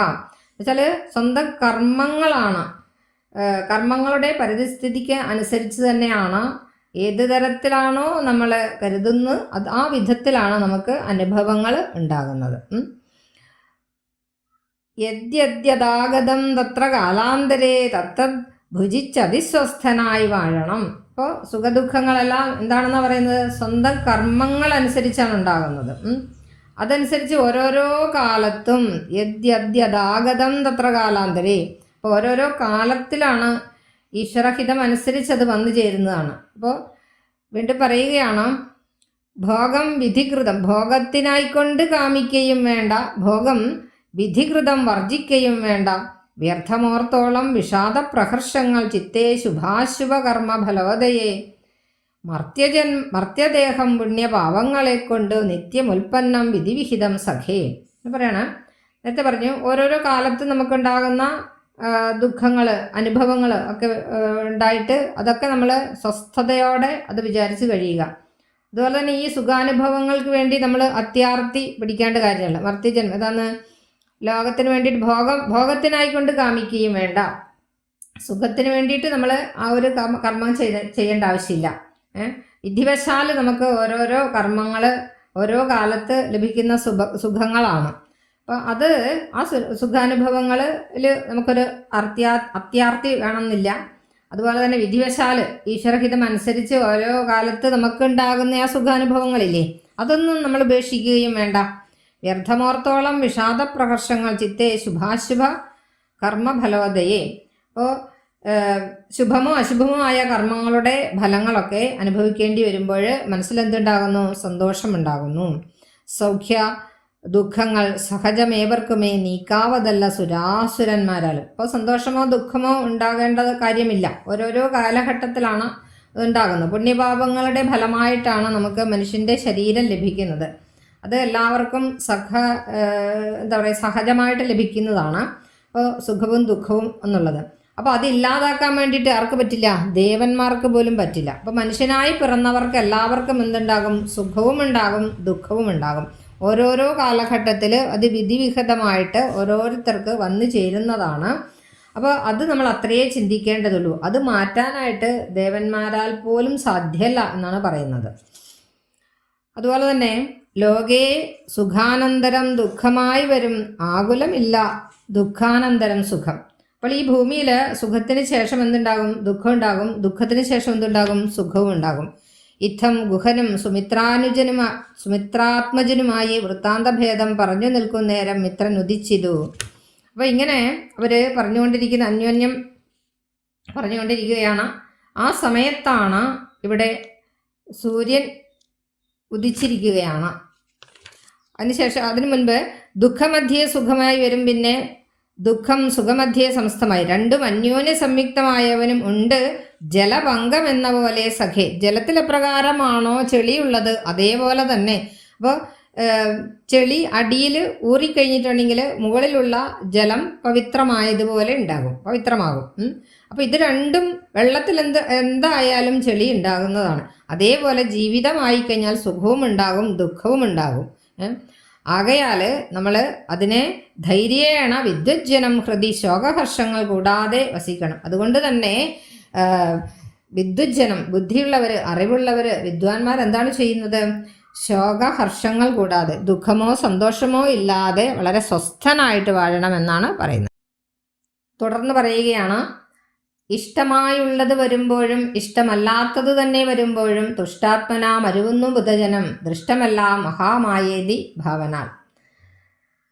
എന്നുവെച്ചാൽ സ്വന്തം കർമ്മങ്ങളാണ്, കർമ്മങ്ങളുടെ പരിസ്ഥിതിക്ക് അനുസരിച്ച് തന്നെയാണ് ഏത് തരത്തിലാണോ നമ്മൾ കരുതുന്നത് ആ വിധത്തിലാണ് നമുക്ക് അനുഭവങ്ങൾ ഉണ്ടാകുന്നത്. യദ്യദ്യതാഗതം തത്ര കാലാന്തരേ തത്ര ഭുജിച്ചതിസ്വസ്ഥനായി വാഴണം. അപ്പോൾ സുഖദുഃഖങ്ങളെല്ലാം എന്താണെന്ന് പറയുന്നത്? സ്വന്തം കർമ്മങ്ങൾ അനുസരിച്ചാണ് ഉണ്ടാകുന്നത്. അതനുസരിച്ച് ഓരോരോ കാലത്തും യദ്യദ്യതാഗതം തത്ര കാലാന്തരേ, അപ്പോൾ ഓരോരോ കാലത്തിലാണ് ഈശ്വരഹിതം അനുസരിച്ച് അത് വന്നു ചേരുന്നതാണ്. അപ്പോൾ വീണ്ടും പറയുകയാണ്, ഭോഗം വിധികൃതം, ഭോഗത്തിനായിക്കൊണ്ട് കാമിക്കുകയും വേണ്ട, ഭോഗം വിധികൃതം വർജിക്കുകയും വേണ്ട, വ്യർത്ഥമോർത്തോളം വിഷാദപ്രഹർഷങ്ങൾ ചിത്തേ ശുഭാശുഭ കർമ്മ ഫലവതയെ, മർത്യദേഹം പുണ്യപാവങ്ങളെ കൊണ്ട് നിത്യമുൽപ്പന്നം വിധിവിഹിതം സഖേ എന്ന് പറയണം. നേരത്തെ പറഞ്ഞു ഓരോരോ കാലത്ത് നമുക്കുണ്ടാകുന്ന ദുഃഖങ്ങൾ, അനുഭവങ്ങൾ ഒക്കെ ഉണ്ടായിട്ട് അതൊക്കെ നമ്മൾ സ്വസ്ഥതയോടെ അത് വിചാരിച്ച് കഴിയുക. അതുപോലെ തന്നെ ഈ സുഖാനുഭവങ്ങൾക്ക് വേണ്ടി നമ്മൾ അത്യാർത്തി പിടിക്കേണ്ട കാര്യമല്ല. മർത്യജന്മം ഇതാണ് ലോകത്തിന് വേണ്ടിയിട്ട് ഭോഗത്തിനായിക്കൊണ്ട് കാമിക്കുകയും വേണ്ട, സുഖത്തിന് വേണ്ടിയിട്ട് നമ്മൾ ആ ഒരു കർമ്മം ചെയ്യേണ്ട ആവശ്യമില്ല. വിധിവശാൽ നമുക്ക് ഓരോരോ കർമ്മങ്ങൾ ഓരോ കാലത്ത് ലഭിക്കുന്ന സുഖങ്ങളാണ്. അപ്പോൾ അത് ആ സുഖാനുഭവങ്ങളിൽ നമുക്കൊരു അത്യാർത്തി വേണമെന്നില്ല. അതുപോലെ തന്നെ വിധിവശാൽ ഈശ്വരഹിതം അനുസരിച്ച് ഓരോ കാലത്ത് നമുക്കുണ്ടാകുന്ന ആ സുഖാനുഭവങ്ങളില്ലേ, അതൊന്നും നമ്മൾ ഉപേക്ഷിക്കുകയും വേണ്ട. വ്യർത്ഥമോർത്തോളം വിഷാദപ്രകർഷങ്ങൾ ചിത്തേ ശുഭാശുഭ കർമ്മഫലോദയേ. അപ്പോൾ ശുഭമോ അശുഭമോ ആയ കർമ്മങ്ങളുടെ ഫലങ്ങളൊക്കെ അനുഭവിക്കേണ്ടി വരുമ്പോൾ മനസ്സിലെന്തുണ്ടാകുന്നു? സന്തോഷമുണ്ടാകുന്നു. സൗഖ്യ ദുഃഖങ്ങൾ സഹജമേവർക്കുമേ നീക്കാവതല്ല സുരാസുരന്മാരാലും. അപ്പോൾ സന്തോഷമോ ദുഃഖമോ ഉണ്ടാകേണ്ട കാര്യമില്ല. ഓരോരോ കാലഘട്ടത്തിലാണ് ഉണ്ടാകുന്നത്. പുണ്യപാപങ്ങളുടെ ഫലമായിട്ടാണ് നമുക്ക് മനുഷ്യൻ്റെ ശരീരം ലഭിക്കുന്നത്. അത് എല്ലാവർക്കും സഹജമായിട്ട് ലഭിക്കുന്നതാണ്. അപ്പോൾ സുഖവും ദുഃഖവും എന്നുള്ളത്. അപ്പോൾ അതില്ലാതാക്കാൻ വേണ്ടിയിട്ട് ആർക്ക് പറ്റില്ല? ദേവന്മാർക്ക് പോലും പറ്റില്ല. അപ്പോൾ മനുഷ്യനായി പിറന്നവർക്ക് എല്ലാവർക്കും എന്തുണ്ടാകും? സുഖവും ഉണ്ടാകും, ദുഃഖവും ഉണ്ടാകും. ഓരോരോ കാലഘട്ടത്തിൽ അത് വിധിവിഹിതമായിട്ട് ഓരോരുത്തർക്ക് വന്നു ചേരുന്നതാണ്. അപ്പോൾ അത് നമ്മൾ അത്രയേ ചിന്തിക്കേണ്ടതുള്ളൂ. അത് മാറ്റാനായിട്ട് ദേവന്മാരാൽ പോലും സാധ്യമല്ല എന്നാണ് പറയുന്നത്. അതുപോലെ തന്നെ ലോകേ സുഖാനന്തരം ദുഃഖമായി വരും ആകുലമില്ല ദുഃഖാനന്തരം സുഖം. അപ്പോൾ ഈ ഭൂമിയിൽ സുഖത്തിന് ശേഷം എന്തുണ്ടാകും? ദുഃഖം ഉണ്ടാകും. ദുഃഖത്തിന് ശേഷം എന്തുണ്ടാകും? സുഖവും ഉണ്ടാകും. ഇത്തം ഗുഹനും സുമിത്രാത്മജനുമായി വൃത്താന്തഭേദം പറഞ്ഞു നിൽക്കും നേരം മിത്രൻ ഉദിച്ചിതു. അപ്പോൾ ഇങ്ങനെ അവർ അന്യോന്യം പറഞ്ഞുകൊണ്ടിരിക്കുകയാണ്. ആ സമയത്താണ് ഇവിടെ സൂര്യൻ ഉദിച്ചിരിക്കുകയാണ്. അതിനുശേഷം അതിനു മുൻപ് ദുഃഖമധ്യേ സുഖമായി വരും, പിന്നെ ദുഃഖം സുഖമധ്യേ സമസ്തമായി. രണ്ടും അന്യോന്യ സംയുക്തമായവനും ഉണ്ട്. ജലഭംഗം എന്ന പോലെ സഖേ. ജലത്തിൽ എപ്രകാരമാണോ ചെളിയുള്ളത് അതേപോലെ തന്നെ. അപ്പോൾ ചെളി അടിയിൽ ഊറിക്കഴിഞ്ഞിട്ടുണ്ടെങ്കിൽ മുകളിലുള്ള ജലം പവിത്രമായതുപോലെ പവിത്രമാകും. അപ്പോൾ ഇത് രണ്ടും വെള്ളത്തിൽ എന്തായാലും ചെളി ഉണ്ടാകുന്നതാണ്. അതേപോലെ ജീവിതമായി കഴിഞ്ഞാൽ സുഖവും ഉണ്ടാകും, ദുഃഖവും ഉണ്ടാകും. ആകയാൽ നമ്മൾ അതിനെ ധൈര്യേണ വിദ്വജ്ജനം ഹൃദി ശോകഹർഷങ്ങൾ കൂടാതെ വസിക്കണം. അതുകൊണ്ട് തന്നെ വിദ്വജ്ജനം, ബുദ്ധിയുള്ളവർ, അറിവുള്ളവർ, വിദ്വാൻമാർ എന്താണ് ചെയ്യുന്നത്? ശോകഹർഷങ്ങൾ കൂടാതെ, ദുഃഖമോ സന്തോഷമോ ഇല്ലാതെ വളരെ സ്വസ്ഥനായിട്ട് വാഴണമെന്നാണ് പറയുന്നത്. തുടർന്ന് പറയുകയാണ്, ഇഷ്ടമായുള്ളത് വരുമ്പോഴും ഇഷ്ടമല്ലാത്തത് തന്നെ വരുമ്പോഴും തുഷ്ടാത്മനാ മരുവുന്നു ബുധജനം ദൃഷ്ടമെല്ലാം മഹാമായേതി ഭാവനാൽ.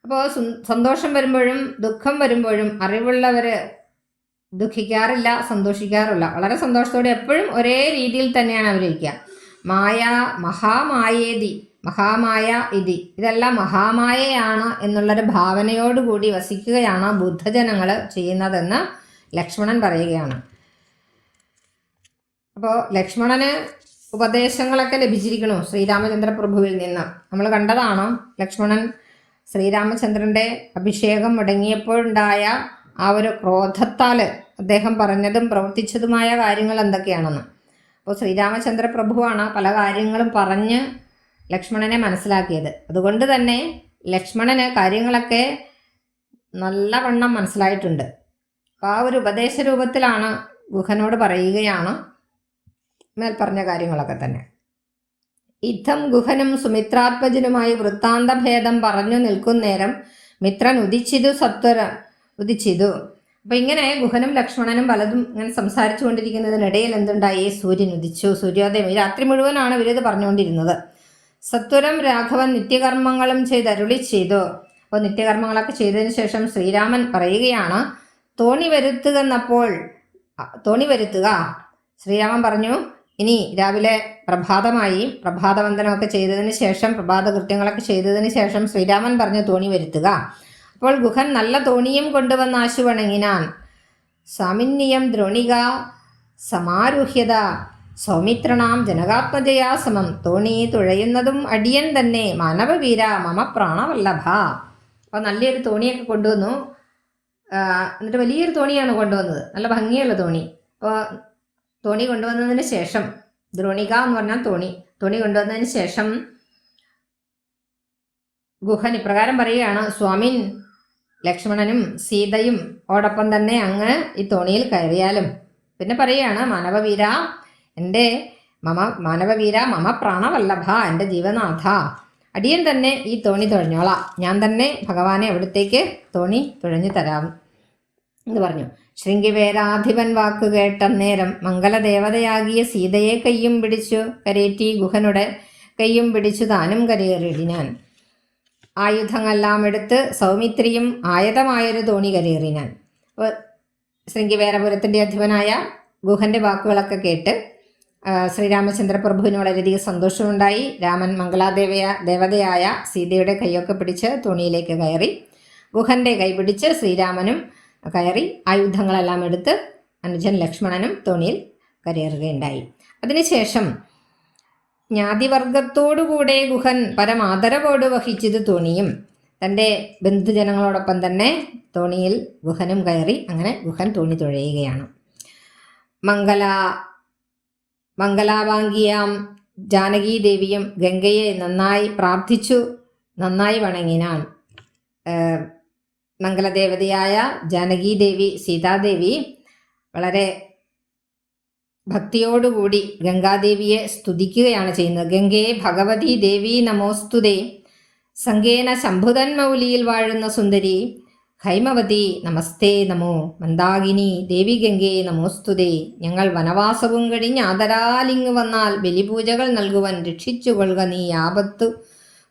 അപ്പോൾ സന്തോഷം വരുമ്പോഴും ദുഃഖം വരുമ്പോഴും അറിവുള്ളവർ ദുഃഖിക്കാറില്ല, സന്തോഷിക്കാറില്ല. വളരെ സന്തോഷത്തോടെ എപ്പോഴും ഒരേ രീതിയിൽ തന്നെയാണ് അവരിരിക്കുക. മായ മഹാമായേതി, മഹാമായ ഇതി, ഇതെല്ലാം മഹാമായയാണ് എന്നുള്ളൊരു ഭാവനയോടുകൂടി വസിക്കുകയാണ് ബുദ്ധജനങ്ങൾ ചെയ്യുന്നതെന്ന് ലക്ഷ്മണൻ പറയുകയാണ്. അപ്പോൾ ലക്ഷ്മണന് ഉപദേശങ്ങളൊക്കെ ലഭിച്ചിരിക്കണു ശ്രീരാമചന്ദ്ര പ്രഭുവിൽ നിന്ന്. നമ്മൾ കണ്ടതാണ് ലക്ഷ്മണൻ ശ്രീരാമചന്ദ്രൻ്റെ അഭിഷേകം മുടങ്ങിയപ്പോഴുണ്ടായ ആ ഒരു ക്രോധത്താൽ അദ്ദേഹം പറഞ്ഞതും പ്രവർത്തിച്ചതുമായ കാര്യങ്ങൾ എന്തൊക്കെയാണെന്ന്. അപ്പോൾ ശ്രീരാമചന്ദ്ര പ്രഭുവാണ് പല കാര്യങ്ങളും പറഞ്ഞ് ലക്ഷ്മണനെ മനസ്സിലാക്കിയത്. അതുകൊണ്ട് തന്നെ ലക്ഷ്മണന് കാര്യങ്ങളൊക്കെ നല്ലവണ്ണം മനസ്സിലായിട്ടുണ്ട്. അപ്പോൾ ആ ഒരു ഉപദേശ രൂപത്തിലാണ് ഗുഹനോട് പറയുകയാണ് മേൽപ്പറഞ്ഞ കാര്യങ്ങളൊക്കെ തന്നെ. ഇത്തം ഗുഹനും സുമിത്രാത്മജനുമായി വൃത്താന്തഭേദം പറഞ്ഞു നിൽക്കുന്നേരം മിത്രൻ ഉദിച്ചിതു. അപ്പം ഇങ്ങനെ ഗുഹനും ലക്ഷ്മണനും പലതും ഇങ്ങനെ സംസാരിച്ചു കൊണ്ടിരിക്കുന്നതിനിടയിൽ എന്തുണ്ടായി? സൂര്യൻ ഉദിച്ചു. സൂര്യോദയം. ഈ രാത്രി മുഴുവനാണ് ഇവരിത് പറഞ്ഞുകൊണ്ടിരുന്നത്. സത്വരം രാഘവൻ നിത്യകർമ്മങ്ങളും ചെയ്തരുളി ചെയ്തു. അപ്പോൾ നിത്യകർമ്മങ്ങളൊക്കെ ചെയ്തതിന് ശേഷം ശ്രീരാമൻ പറയുകയാണ്, തോണി വരുത്തുക. ശ്രീരാമൻ പറഞ്ഞു, ഇനി രാവിലെ പ്രഭാതമായി, പ്രഭാതവന്ദനമൊക്കെ ചെയ്തതിന് ശേഷം, പ്രഭാത കൃത്യങ്ങളൊക്കെ ചെയ്തതിന് ശേഷം ശ്രീരാമൻ പറഞ്ഞു തോണി വരുത്തുക. അപ്പോൾ ഗുഹൻ നല്ല തോണിയും കൊണ്ടുവന്ന് ആശു വണങ്ങിനാൻ. സാമിന്യം ദ്രോണിക സമാരുഹ്യത സൗമിത്രണാം ജനകാത്മജയാ സമം. തോണി തുഴയുന്നതും അടിയൻ തന്നെ മാനവവീര മമ പ്രാണവല്ലഭ. അപ്പോൾ നല്ലൊരു തോണിയൊക്കെ കൊണ്ടുവന്നു. എന്നിട്ട് വലിയൊരു തോണിയാണ് കൊണ്ടുവന്നത്, നല്ല ഭംഗിയുള്ള തോണി. അപ്പോൾ തോണി കൊണ്ടുവന്നതിന് ശേഷം, ദ്രോണിക എന്ന് പറഞ്ഞാൽ തോണി കൊണ്ടുവന്നതിന് ശേഷം ഗുഹൻ ഇപ്രകാരം പറയുകയാണ്, സ്വാമിൻ ലക്ഷ്മണനും സീതയും ഓടൊപ്പം തന്നെ അങ്ങ് ഈ തോണിയിൽ കയറിയാലും. പിന്നെ പറയുകയാണ്, മാനവവീര, എൻ്റെ മമ മാനവവീര മമ പ്രാണവല്ലഭ, എൻ്റെ ജീവനാഥ, അടിയൻ തന്നെ ഈ തോണി തുഴഞ്ഞോളാം, ഞാൻ തന്നെ ഭഗവാനെ അവിടത്തേക്ക് തോണി തുഴഞ്ഞു തരാം എന്ന് പറഞ്ഞു. ശൃംഗിവേരാധിപൻ വാക്കു കേട്ടന്നേരം മംഗലദേവതയാകിയ സീതയെ കയ്യും പിടിച്ചു കരേറ്റി ഗുഹനുടെ കയ്യും പിടിച്ചു താനും കരയേറിടിനാൻ. ആയുധങ്ങളെല്ലാം എടുത്ത് സൗമിത്രിയും ആയതമായൊരു തോണി കരയേറിനാൻ. ശൃംഗിവേരപുരത്തിൻ്റെ അധിപനായ ഗുഹൻ്റെ വാക്കുകളൊക്കെ കേട്ട് ശ്രീരാമചന്ദ്രപ്രഭുവിന് വളരെയധികം സന്തോഷമുണ്ടായി. രാമൻ ദേവതയായ സീതയുടെ കൈയൊക്കെ പിടിച്ച് തോണിയിലേക്ക് കയറി. ഗുഹൻ്റെ കൈ പിടിച്ച് ശ്രീരാമനും കയറി. ആയുധങ്ങളെല്ലാം എടുത്ത് അനുജൻ ലക്ഷ്മണനും തോണിയിൽ കയറുകയുണ്ടായി. അതിനുശേഷം ജ്ഞാതിവർഗത്തോടുകൂടെ ഗുഹൻ പരമാദരവോട് വഹിച്ചത് തോണിയും തൻ്റെ ബന്ധുജനങ്ങളോടൊപ്പം തന്നെ തോണിയിൽ ഗുഹനും കയറി. അങ്ങനെ ഗുഹൻ തോണി തുഴയുകയാണ്. മംഗലാവാങ്കിയാം ജാനകീദേവിയും ഗംഗയെ നന്നായി പ്രാർത്ഥിച്ചു, നന്നായി വണങ്ങിനാൻ. മംഗലദേവതയായ ജാനകീദേവി സീതാദേവി വളരെ ഭക്തിയോടുകൂടി ഗംഗാദേവിയെ സ്തുതിക്കുകയാണ് ചെയ്യുന്നത്. ഗംഗേ ഭഗവതി ദേവി നമോസ്തുതേ, സംഗേന ശംഭുതൻ മൗലിയിൽ വാഴുന്ന സുന്ദരി ഹൈമവതി നമസ്തേ നമോ, മന്ദാകിനി ദേവി ഗംഗേ നമോസ്തുതേ, ഞങ്ങൾ വനവാസവും കഴിഞ്ഞ് ആദരാലിങ്ങ് വന്നാൽ ബലിപൂജകൾ നൽകുവാൻ രക്ഷിച്ചുകൊള്ളുക നീ ആപത്തു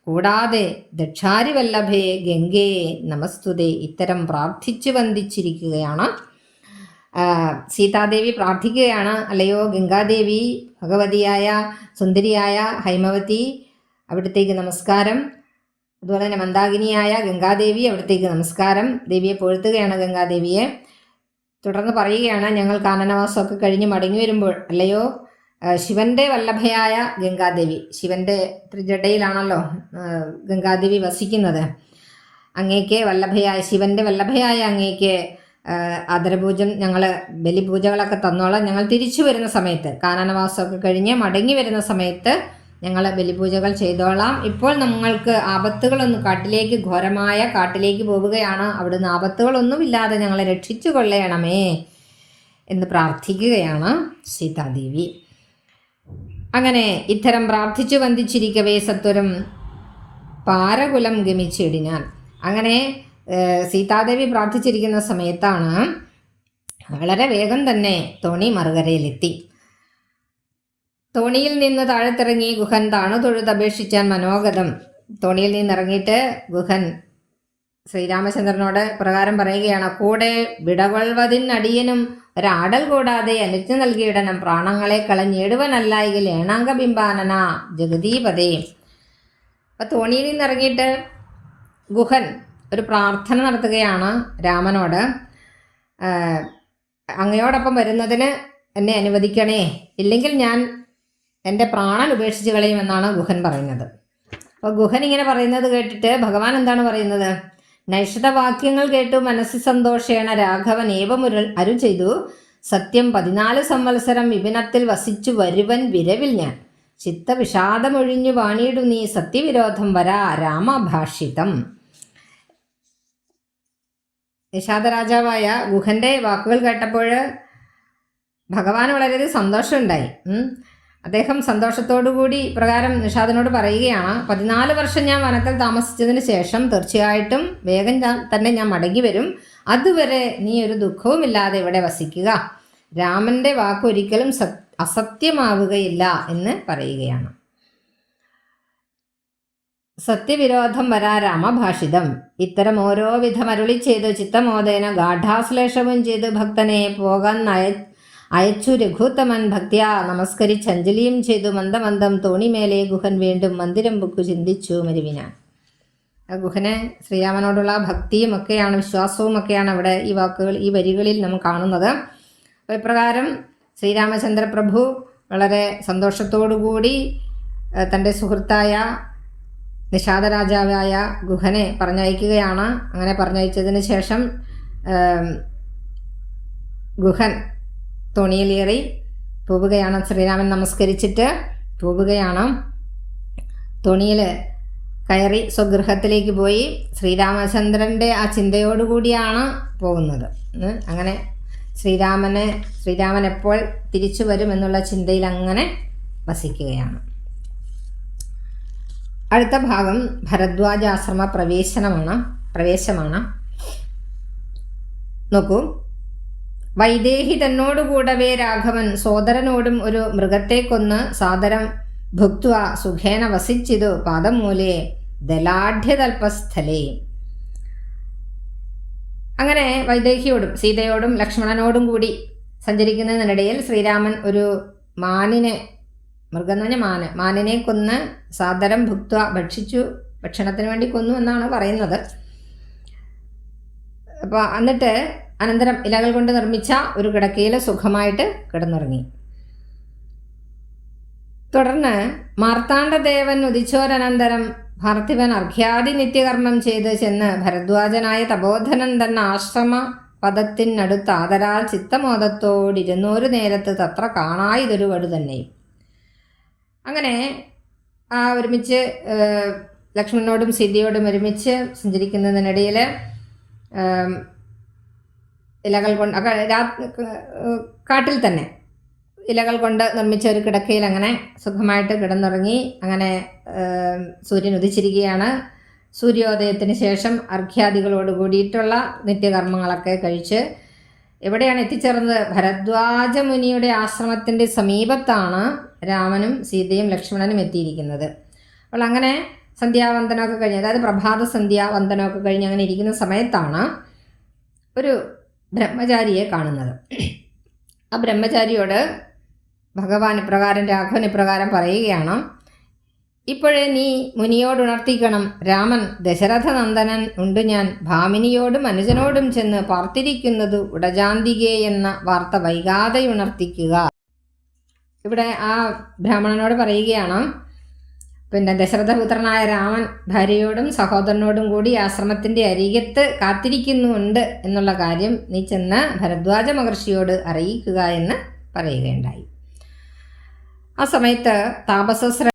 കൂടാതെ ദക്ഷാരി വല്ലഭേ ഗംഗേ നമസ്തുതേ. ഇത്തരം പ്രാർത്ഥിച്ചു വന്ദിച്ചിരിക്കുകയാണ് സീതാദേവി. പ്രാർത്ഥിക്കുകയാണ്, അല്ലയോ ഗംഗാദേവി, ഭഗവതിയായ സുന്ദരിയായ ഹൈമവതി അവിടത്തേക്ക് നമസ്കാരം. അതുപോലെ തന്നെ മന്ദാകിനിയായ ഗംഗാദേവി അവിടത്തേക്ക് നമസ്കാരം. ദേവിയെ പൊഴുത്തുകയാണ് ഗംഗാദേവിയെ. തുടർന്ന് പറയുകയാണ്, ഞങ്ങൾ കാനനവാസമൊക്കെ കഴിഞ്ഞ് മടങ്ങി വരുമ്പോൾ, അല്ലയോ ശിവന്റെ വല്ലഭയായ ഗംഗാദേവി, ശിവന്റെ ത്രിജടയിലാണല്ലോ ഗംഗാദേവി വസിക്കുന്നത്, അങ്ങേക്ക് വല്ലഭയായ ശിവന്റെ വല്ലഭയായ അങ്ങേക്ക് ആദരപൂജം ഞങ്ങൾ ബലിപൂജകളൊക്കെ തന്നോളാം. ഞങ്ങൾ തിരിച്ചു വരുന്ന സമയത്ത്, കാനനവാസമൊക്കെ കഴിഞ്ഞ് മടങ്ങി വരുന്ന സമയത്ത് ഞങ്ങൾ ബലിപൂജകൾ ചെയ്തോളാം. ഇപ്പോൾ നമ്മൾക്ക് ആപത്തുകളൊന്നും, കാട്ടിലേക്ക് ഘോരമായ കാട്ടിലേക്ക് പോവുകയാണ്, അവിടുന്ന് ആപത്തുകളൊന്നുമില്ലാതെ ഞങ്ങളെ രക്ഷിച്ചു കൊള്ളണമേ എന്ന് പ്രാർത്ഥിക്കുകയാണ് സീതാദേവി. അങ്ങനെ ഇത്തരം പ്രാർത്ഥിച്ചു വന്ദിച്ചിരിക്കവേ സത്വരം പാരകുലം ഗമിച്ചിടിനാൻ. അങ്ങനെ സീതാദേവി പ്രാർത്ഥിച്ചിരിക്കുന്ന സമയത്താണ് വളരെ വേഗം തന്നെ തോണി മറുകരയിലെത്തി. തോണിയിൽ നിന്ന് താഴത്തിറങ്ങി ഗുഹൻ താണു തൊഴുതപേക്ഷിച്ചാൻ മനോഗതം. തോണിയിൽ നിന്നിറങ്ങിയിട്ട് ഗുഹൻ ശ്രീരാമചന്ദ്രനോട് പ്രകാരം പറയുകയാണ്, കൂടെ വിടകൊള്ളുവതിനടിയനും ഒരാടൽ കൂടാതെ അനുജ്ഞ നൽകിയിടണം, പ്രാണങ്ങളെ കളഞ്ഞിടുവനല്ലായെങ്കിൽ ഏണാംഗബിംബാനന ജഗദീപതേ. അപ്പം തോണിയിൽ നിന്നിറങ്ങിയിട്ട് ഗുഹൻ ഒരു പ്രാർത്ഥന നടത്തുകയാണ് രാമനോട്. അങ്ങയോടൊപ്പം വരുന്നതിന് എന്നെ അനുവദിക്കണേ, ഇല്ലെങ്കിൽ ഞാൻ എൻ്റെ പ്രാണൻ ഉപേക്ഷിച്ച് കളയുമെന്നാണ് ഗുഹൻ പറയുന്നത്. അപ്പോൾ ഗുഹൻ ഇങ്ങനെ പറയുന്നത് കേട്ടിട്ട് ഭഗവാൻ എന്താണ് പറയുന്നത്? നൈഷതവാക്യങ്ങൾ കേട്ടു മനസ്സി സന്തോഷേണ രാഘവൻ ഏവമുരൽ അരു ചെയ്തു, സത്യം 14 സംവത്സരം വിപിനത്തിൽ വസിച്ചു വരുവൻ വിരവിൽ ഞാൻ, ചിത്തവിഷാദമൊഴിഞ്ഞു വാണിയിടു നീ സത്യവിരോധം വരാ രാമഭാഷിതം. നിഷാദരാജാവായ ഗുഹന്റെ വാക്കുകൾ കേട്ടപ്പോൾ ഭഗവാൻ വളരെയധികം സന്തോഷമുണ്ടായി. അദ്ദേഹം സന്തോഷത്തോടുകൂടി പ്രകാരം നിഷാദിനോട് പറയുകയാണ്, 14 വർഷം ഞാൻ വനത്തിൽ താമസിച്ചതിന് ശേഷം തീർച്ചയായിട്ടും വേഗം തന്നെ ഞാൻ മടങ്ങി വരും. അതുവരെ നീ ഒരു ദുഃഖവുമില്ലാതെ ഇവിടെ വസിക്കുക. രാമന്റെ വാക്കൊരിക്കലും അസത്യമാവുകയില്ല എന്ന് പറയുകയാണ്. സത്യവിരോധം വരാ രാമഭാഷിതം. ഇത്തരം ഓരോ വിധം അരുളി ചെയ്ത് ചിത്തമോദേന ഗാഠാശ്ലേഷവും ചെയ്ത് ഭക്തനെ പോകാൻ അയച്ചു രഘുത്തമൻ ഭക്തിയാ നമസ്കരിച്ച് അഞ്ജലിയും ചെയ്തു മന്ദമന്ദം തോണിമേലെ ഗുഹൻ വീണ്ടും മന്ദിരം ബുക്കു ചിന്തിച്ചു മരുവിനാൻ. ഗുഹനെ ശ്രീരാമനോടുള്ള ഭക്തിയും ഒക്കെയാണ്, വിശ്വാസവും ഒക്കെയാണ് അവിടെ ഈ വരികളിൽ നാം കാണുന്നത്. ഇപ്രകാരം ശ്രീരാമചന്ദ്രപ്രഭു വളരെ സന്തോഷത്തോടുകൂടി തൻ്റെ സുഹൃത്തായ നിഷാദരാജാവായ ഗുഹനെ പറഞ്ഞയക്കുകയാണ്. അങ്ങനെ പറഞ്ഞയച്ചതിന് ശേഷം ഗുഹൻ തോണിയിലേറി പോവുകയാണ്. ശ്രീരാമൻ നമസ്കരിച്ചിട്ട് പോവുകയാണ്. തോണിയിൽ കയറി സ്വഗൃഹത്തിലേക്ക് പോയി ശ്രീരാമചന്ദ്രൻ്റെ ആ ചിന്തയോടുകൂടിയാണ് പോകുന്നത്. അങ്ങനെ ശ്രീരാമൻ എപ്പോൾ തിരിച്ചു വരുമെന്നുള്ള ചിന്തയിൽ അങ്ങനെ വസിക്കുകയാണ്. അടുത്ത ഭാഗം ഭരദ്വാജാശ്രമ പ്രവേശമാണ്. നോക്കൂ. വൈദേഹി തന്നോടുകൂടവേ രാഘവൻ സോദരനോടും ഒരു മൃഗത്തെ കൊന്ന് സാദരം ഭുക്ത്വ സുഖേന വസിച്ചിതു പാദമൂലേ ദലാഢ്യതൽപസ്ഥലേ. അങ്ങനെ വൈദേഹിയോടും സീതയോടും ലക്ഷ്മണനോടും കൂടി സഞ്ചരിക്കുന്നതിനിടയിൽ ശ്രീരാമൻ ഒരു മാനിനെ, മൃഗം എന്ന് പറഞ്ഞാൽ മാനിനെ കൊന്ന് സാദരം ഭുക്ത്വ ഭക്ഷിച്ചു, ഭക്ഷണത്തിന് വേണ്ടി കൊന്നു എന്നാണ് പറയുന്നത്. അപ്പോൾ എന്നിട്ട് അനന്തരം ഇലകൾ കൊണ്ട് നിർമ്മിച്ച ഒരു കിടക്കയിൽ സുഖമായിട്ട് കിടന്നുറങ്ങി. തുടർന്ന് മാർത്താണ്ഡദേവൻ ഉദിച്ചോരനന്തരം പാർത്ഥിവൻ അർഘ്യാദി നിത്യകർമ്മം ചെയ്ത് ചെന്ന് ഭരദ്വാജനായ തപോധനൻ തന്ന ആശ്രമ പദത്തിനടുത്ത് ആദരാൽ ചിത്തമോദത്തോടിരുന്നൊരു നേരത്ത് തത്ര കാണായിതൊരു വടു തന്നെയും. അങ്ങനെ ഒരുമിച്ച് ലക്ഷ്മണനോടും സീതയോടും ഒരുമിച്ച് സഞ്ചരിക്കുന്നതിനിടയിൽ ഇലകൾ കൊണ്ട് കാട്ടിൽ തന്നെ ഇലകൾ കൊണ്ട് നിർമ്മിച്ച ഒരു കിടക്കയിൽ അങ്ങനെ സുഖമായിട്ട് കിടന്നുറങ്ങി. അങ്ങനെ സൂര്യൻ ഉദിച്ചിരിക്കുകയാണ്. സൂര്യോദയത്തിന് ശേഷം അർഘ്യാദികളോട് കൂടിയിട്ടുള്ള നിത്യകർമ്മങ്ങളൊക്കെ കഴിച്ച് എവിടെയാണ് എത്തിച്ചേർന്നത്? ഭരദ്വാജ മുനിയുടെ ആശ്രമത്തിൻ്റെ സമീപത്താണ് രാമനും സീതയും ലക്ഷ്മണനും എത്തിയിരിക്കുന്നത്. അപ്പോൾ അങ്ങനെ സന്ധ്യാവന്ദനമൊക്കെ കഴിഞ്ഞ്, അതായത് പ്രഭാത സന്ധ്യാവന്ദനമൊക്കെ കഴിഞ്ഞ് അങ്ങനെ ഇരിക്കുന്ന സമയത്താണ് ഒരു ബ്രഹ്മചാരിയെ കാണുന്നത്. ആ ബ്രഹ്മചാരിയോട് ഭഗവാൻ ഇപ്രകാരം, രാഘവൻ ഇപ്രകാരം പറയുകയാണ്: ഇപ്പോഴേ നീ മുനിയോടുണർത്തിക്കണം, രാമൻ ദശരഥനന്ദനൻ ഉണ്ട് ഞാൻ, ഭാമിനിയോടും അനുജനോടും ചെന്ന് പാർത്തിരിക്കുന്നത് ഉടജാന്തികേ എന്ന വാർത്ത വൈകാതെ ഉണർത്തിക്കുക. ഇവിടെ ആ ബ്രാഹ്മണനോട് പറയുകയാണ്, ദശരഥപുത്രനായ രാമൻ ഭാര്യയോടും സഹോദരനോടും കൂടി ആശ്രമത്തിൻ്റെ അരികത്ത് കാത്തിരിക്കുന്നുണ്ട് എന്നുള്ള കാര്യം നീ ചെന്ന് ഭരദ്വാജ മഹർഷിയോട് അറിയിക്കുക എന്ന് പറയുകയുണ്ടായി. ആ സമയത്ത് താപസശ്രേഷ്ഠ